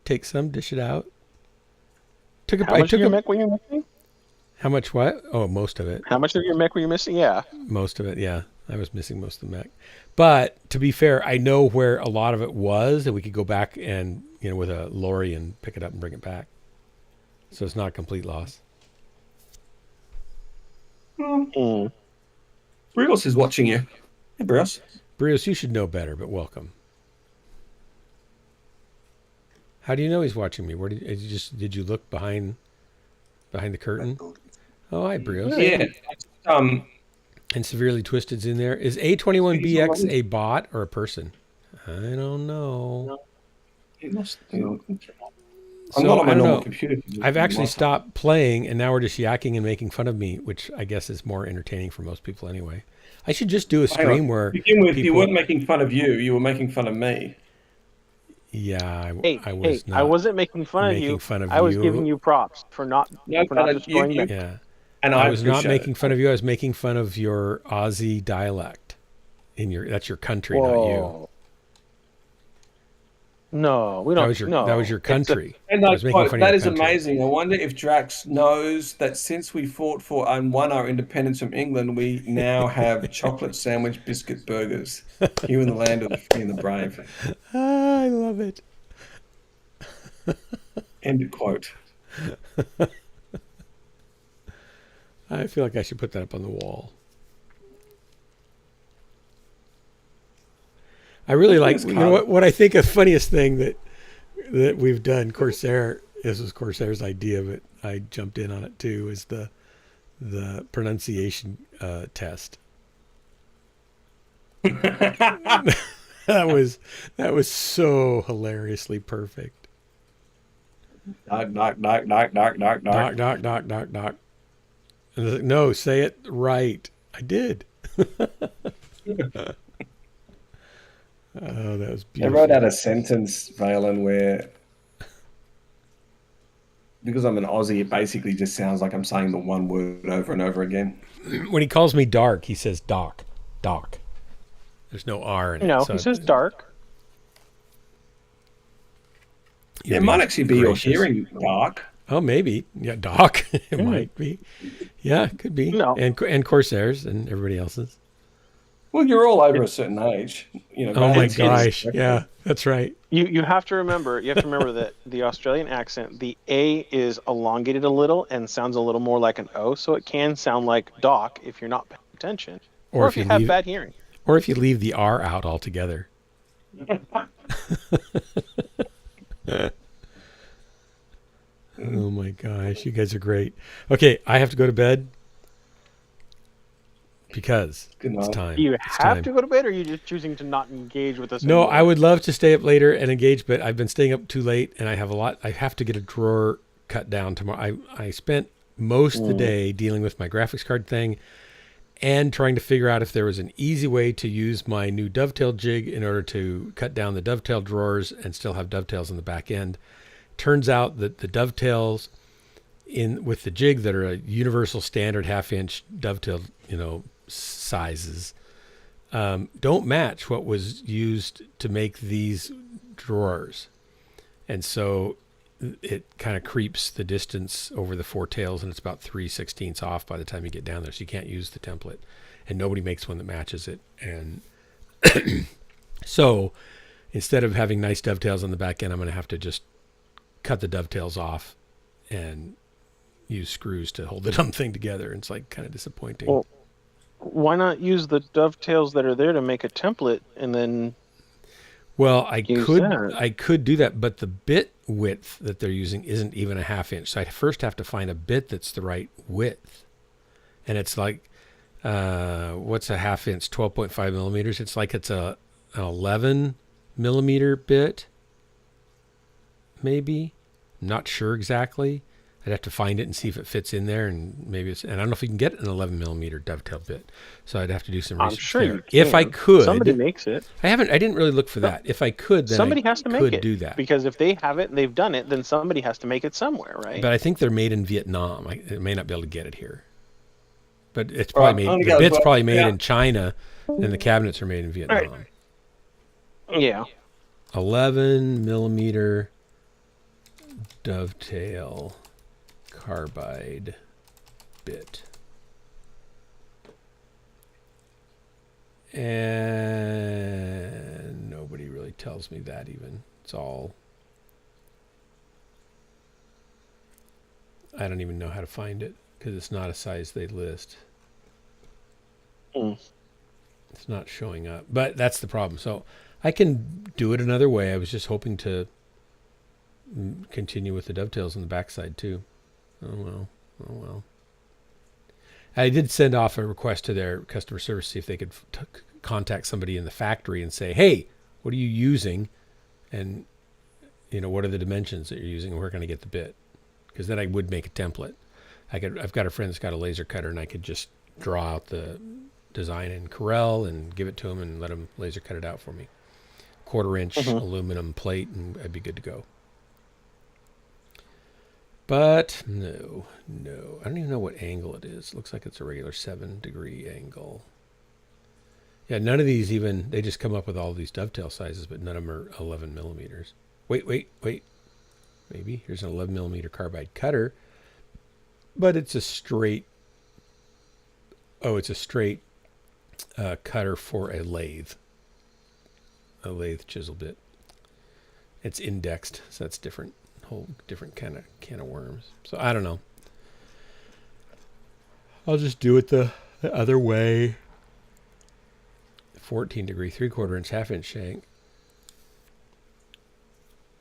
take some, dish it out. How much of your mech were you missing? How much what? Oh, most of it. How much of your mech were you missing? Yeah. Most of it, yeah. I was missing most of the mech. But to be fair, I know where a lot of it was, that we could go back and, with a lorry and pick it up and bring it back. So it's not a complete loss. Brios is watching you. Hey, Brios. Brios, you should know better, but welcome. How do you know he's watching me? Where did you look behind the curtain? Oh, hi, Brios. Yeah. And Severely Twisted's in there. Is A21BX a bot or a person? I don't know. It must be. So, I'm not on my I don't normal know. computer. I've actually stopped playing, and now we're just yakking and making fun of me, which I guess is more entertaining for most people anyway. I should just do a stream where to begin with, you weren't making fun of you. You were making fun of me. Yeah, I wasn't making fun of you. I was giving you props for not destroying me. Yeah. And I was not making fun of you. I was making fun of your Aussie dialect. That's your country, not you. No, we don't. That was your country. And I was making fun of that your is country. amazing. I wonder if Drax knows that since we fought for and won our independence from England, we now have chocolate sandwich biscuit burgers here in the land of the free and the brave. I love it. End quote. I feel like I should put that up on the wall. I really like, what I think the funniest thing that we've done, Corsair, this was Corsair's idea, but I jumped in on it too, is the pronunciation test. that was so hilariously perfect. Knock, knock, knock, knock, knock, knock, knock. Knock, knock, knock, knock. And I was like, no, say it right. I did. Oh, that was beautiful. I wrote out a sentence, Valen, where because I'm an Aussie, it basically just sounds like I'm saying the one word over and over again. When he calls me dark, he says doc. Doc. There's no R in it. No, he says dark. It might actually be your hearing dark. Oh, maybe. Yeah, doc. It might be. Yeah, it could be. No. And Corsairs and everybody else's. Well, you're all over a certain age. Oh my gosh. Yeah, that's right. You have to remember that the Australian accent, the A is elongated a little and sounds a little more like an O, so it can sound like doc if you're not paying attention. Or if you have bad hearing. Or if you leave the R out altogether. Oh my gosh, you guys are great. Okay, I have to go to bed because it's time. Do you It's have time. to go to bed, or are you just choosing to not engage with us? No, anymore? I would love to stay up later and engage, but I've been staying up too late, and I have to get a drawer cut down tomorrow. I spent most of the day dealing with my graphics card thing and trying to figure out if there was an easy way to use my new dovetail jig in order to cut down the dovetail drawers and still have dovetails in the back end. Turns out that the dovetails with the jig that are a universal standard 1/2 inch dovetail, sizes, don't match what was used to make these drawers. And so it kind of creeps the distance over the 4 tails, and it's about 3/16 off by the time you get down there. So you can't use the template, and nobody makes one that matches it. And so instead of having nice dovetails on the back end, I'm going to have to just cut the dovetails off and use screws to hold the dumb thing together. It's like kind of disappointing. Well, why not use the dovetails that are there to make a template and then? Well, I could do that, but the bit width that they're using isn't even a 1/2 inch. So I first have to find a bit that's the right width, and it's like, what's a 1/2 inch? 12.5 millimeters. It's like it's an 11 millimeter bit. Maybe. I'm not sure exactly. I'd have to find it and see if it fits in there, and maybe it's. And I don't know if you can get an 11 millimeter dovetail bit, so I'd have to do some research. I'm sure there. you can. If I could, somebody makes it. I didn't really look for that. If I could, then somebody I has to make could it. do that. Because if they have it and they've done it, then somebody has to make it somewhere, right? But I think they're made in Vietnam. I may not be able to get it here. But it's probably made. The bit's probably made in China, and the cabinets are made in Vietnam. Right. Yeah. 11 millimeter dovetail carbide bit. And nobody really tells me that even. It's all... I don't even know how to find it because it's not a size they list. It's not showing up. But that's the problem. So I can do it another way. I was just hoping to continue with the dovetails on the backside too. Oh well. I did send off a request to their customer service to see if they could contact somebody in the factory and say, hey, what are you using? And, what are the dimensions that you're using, and where can I get the bit? Because then I would make a template. I've got a friend that's got a laser cutter, and I could just draw out the design in Corel and give it to him and let him laser cut it out for me. 1/4 inch aluminum plate, and I'd be good to go. But no. I don't even know what angle it is. Looks like it's a regular 7-degree angle. Yeah, none of these even, they just come up with all these dovetail sizes, but none of them are 11 millimeters. Wait. Maybe. Here's an 11 millimeter carbide cutter, but it's a straight, cutter for a lathe chisel bit. It's indexed, so that's different. Whole different kind of can of worms. So I don't know. I'll just do it the other way. 14-degree, 3/4 inch, 1/2 inch shank.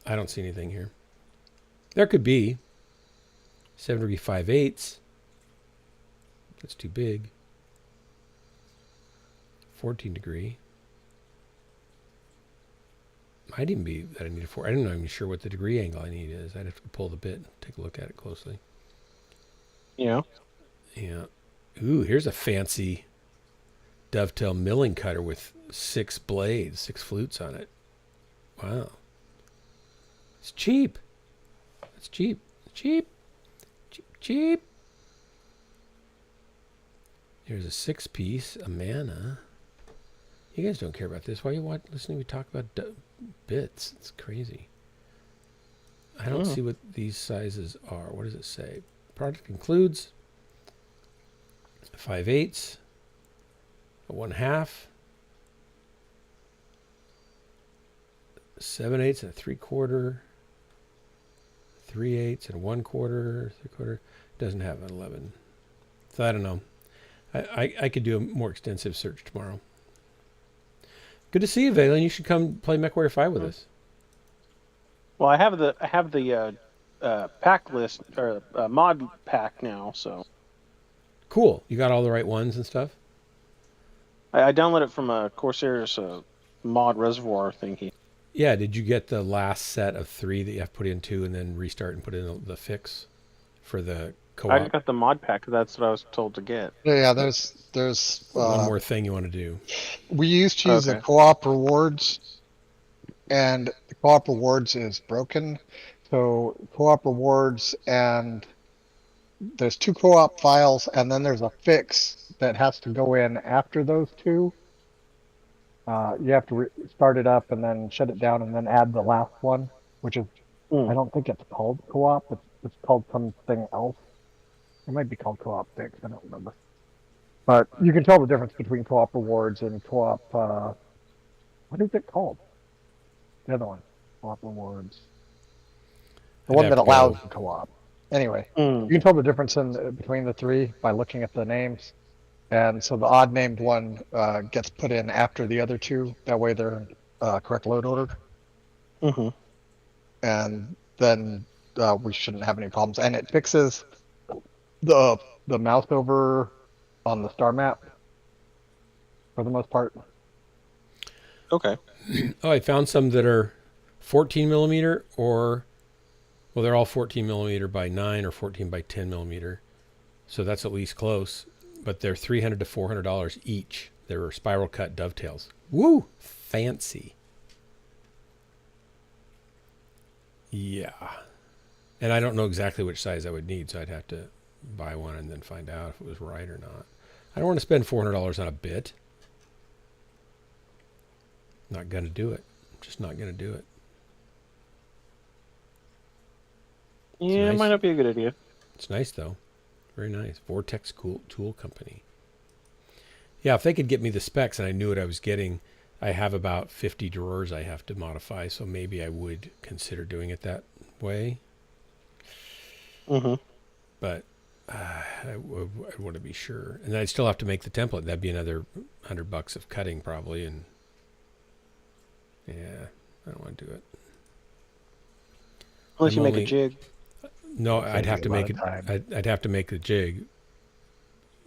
I don't see anything here. There could be 7-degree, 5/8. That's too big. 14-degree. Might even be that I need a 4. I'm not even sure what the degree angle I need is. I'd have to pull the bit and take a look at it closely. Yeah. Ooh, here's a fancy dovetail milling cutter with 6 blades, 6 flutes on it. Wow. It's cheap. It's cheap. Here's a 6-piece, a mana. You guys don't care about this. Why are you listening to me talk about bits? It's crazy. I don't see what these sizes are. What does it say? Product includes 5/8, a 1/2, 7/8 and a 3/4, 3/8 and a 1/4, 3/4. Doesn't have an 11. So I don't know. I could do a more extensive search tomorrow. Good to see you, Valen. You should come play MechWarrior 5 with us. Well, I have the pack list or mod pack now, so. Cool. You got all the right ones and stuff? I downloaded it from a Corsair's mod reservoir thingy. Yeah, did you get the last set of 3 that you have to put in 2 and then restart and put in the fix for the co-op? I got the mod pack. That's what I was told to get. Yeah, there's one more thing you want to do. We used to use the co-op rewards, and the co-op rewards is broken. So co-op rewards, and there's 2 co-op files, and then there's a fix that has to go in after those 2. You have to start it up and then shut it down and then add the last one, which is, I don't think it's called co-op. It's called something else. It might be called co-op fix. I don't remember. But you can tell the difference between co-op rewards and co-op, what is it called? The other one, co-op rewards. The one that allows the co-op. Anyway, you can tell the difference between the 3 by looking at the names. And so the odd named one gets put in after the other 2. That way they're in correct load order. And then we shouldn't have any problems. And it fixes the mouse over on the star map for the most part. Okay. Oh, I found some that are 14 millimeter or Well, they're all 14 millimeter by 9 or 14 by 10 millimeter. So that's at least close. But they're $300 to $400 each. They're spiral cut dovetails. Woo! Fancy. Yeah. And I don't know exactly which size I would need, so I'd have to buy one and then find out if it was right or not. I don't want to spend $400 on a bit. Not going to do it. Just not going to do it. Yeah, nice. It might not be a good idea. It's nice, though. Very nice. Vortex Tool Company. Yeah, if they could get me the specs and I knew what I was getting, I have about 50 drawers I have to modify, so maybe I would consider doing it that way. Mm-hmm. But I want to be sure. And I'd still have to make the template. That'd be another $100 of cutting probably, and yeah, I don't want to do it. Unless you make a jig. No, I'd have to make it. I'd have to make the jig,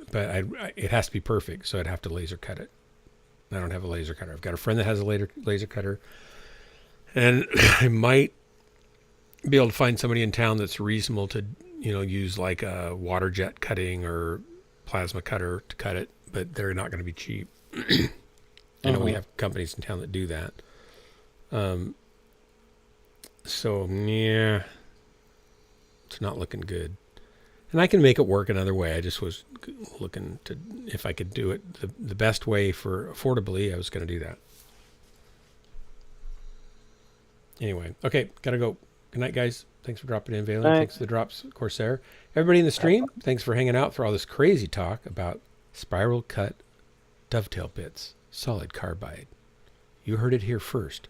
but it has to be perfect. So I'd have to laser cut it. I don't have a laser cutter. I've got a friend that has a laser cutter, and I might be able to find somebody in town that's reasonable to, use like a water jet cutting or plasma cutter to cut it. But they're not going to be cheap. I know we have companies in town that do that. So yeah. It's not looking good. And I can make it work another way. I just was looking to if I could do it the best way for affordably. I was going to do that. Anyway, okay, got to go. Good night, guys. Thanks for dropping in, Valen. Thanks for the drops, Corsair. Everybody in the stream, thanks for hanging out for all this crazy talk about spiral cut dovetail bits, solid carbide. You heard it here first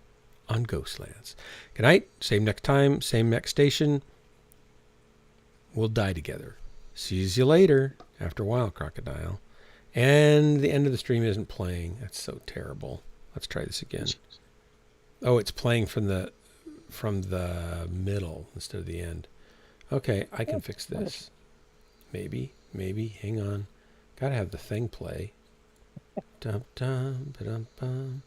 on Ghostlands. Good night. Same next time, same next station. We'll die together. Sees you later. After a while, Crocodile. And the end of the stream isn't playing. That's so terrible. Let's try this again. Oh, it's playing from the middle instead of the end. Okay, I can fix this. Maybe. Hang on. Gotta have the thing play. Dum dum ba-dum bum.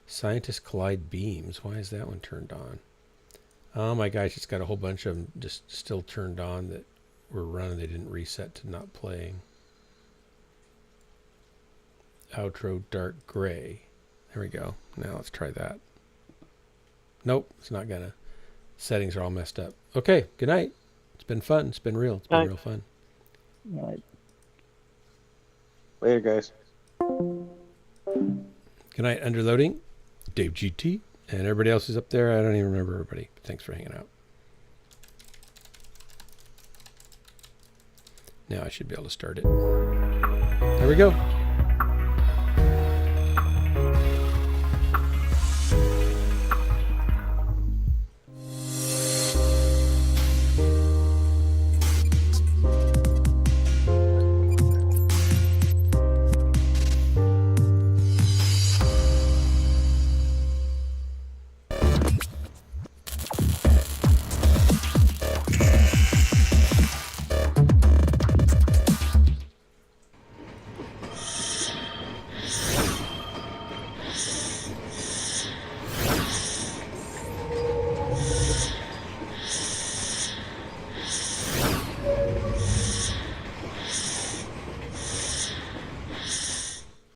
Scientists collide beams. Why is that one turned on? Oh my gosh, it's got a whole bunch of them just still turned on that were running. They didn't reset to not playing. Outro dark gray. There we go. Now let's try that. Nope, it's not gonna. Settings are all messed up. Okay, good night. It's been fun. It's been real. It's been real fun. All right. Later, guys. Good night, Underloading. Dave GT. And everybody else is up there. I don't even remember everybody. But thanks for hanging out. Now I should be able to start it. There we go.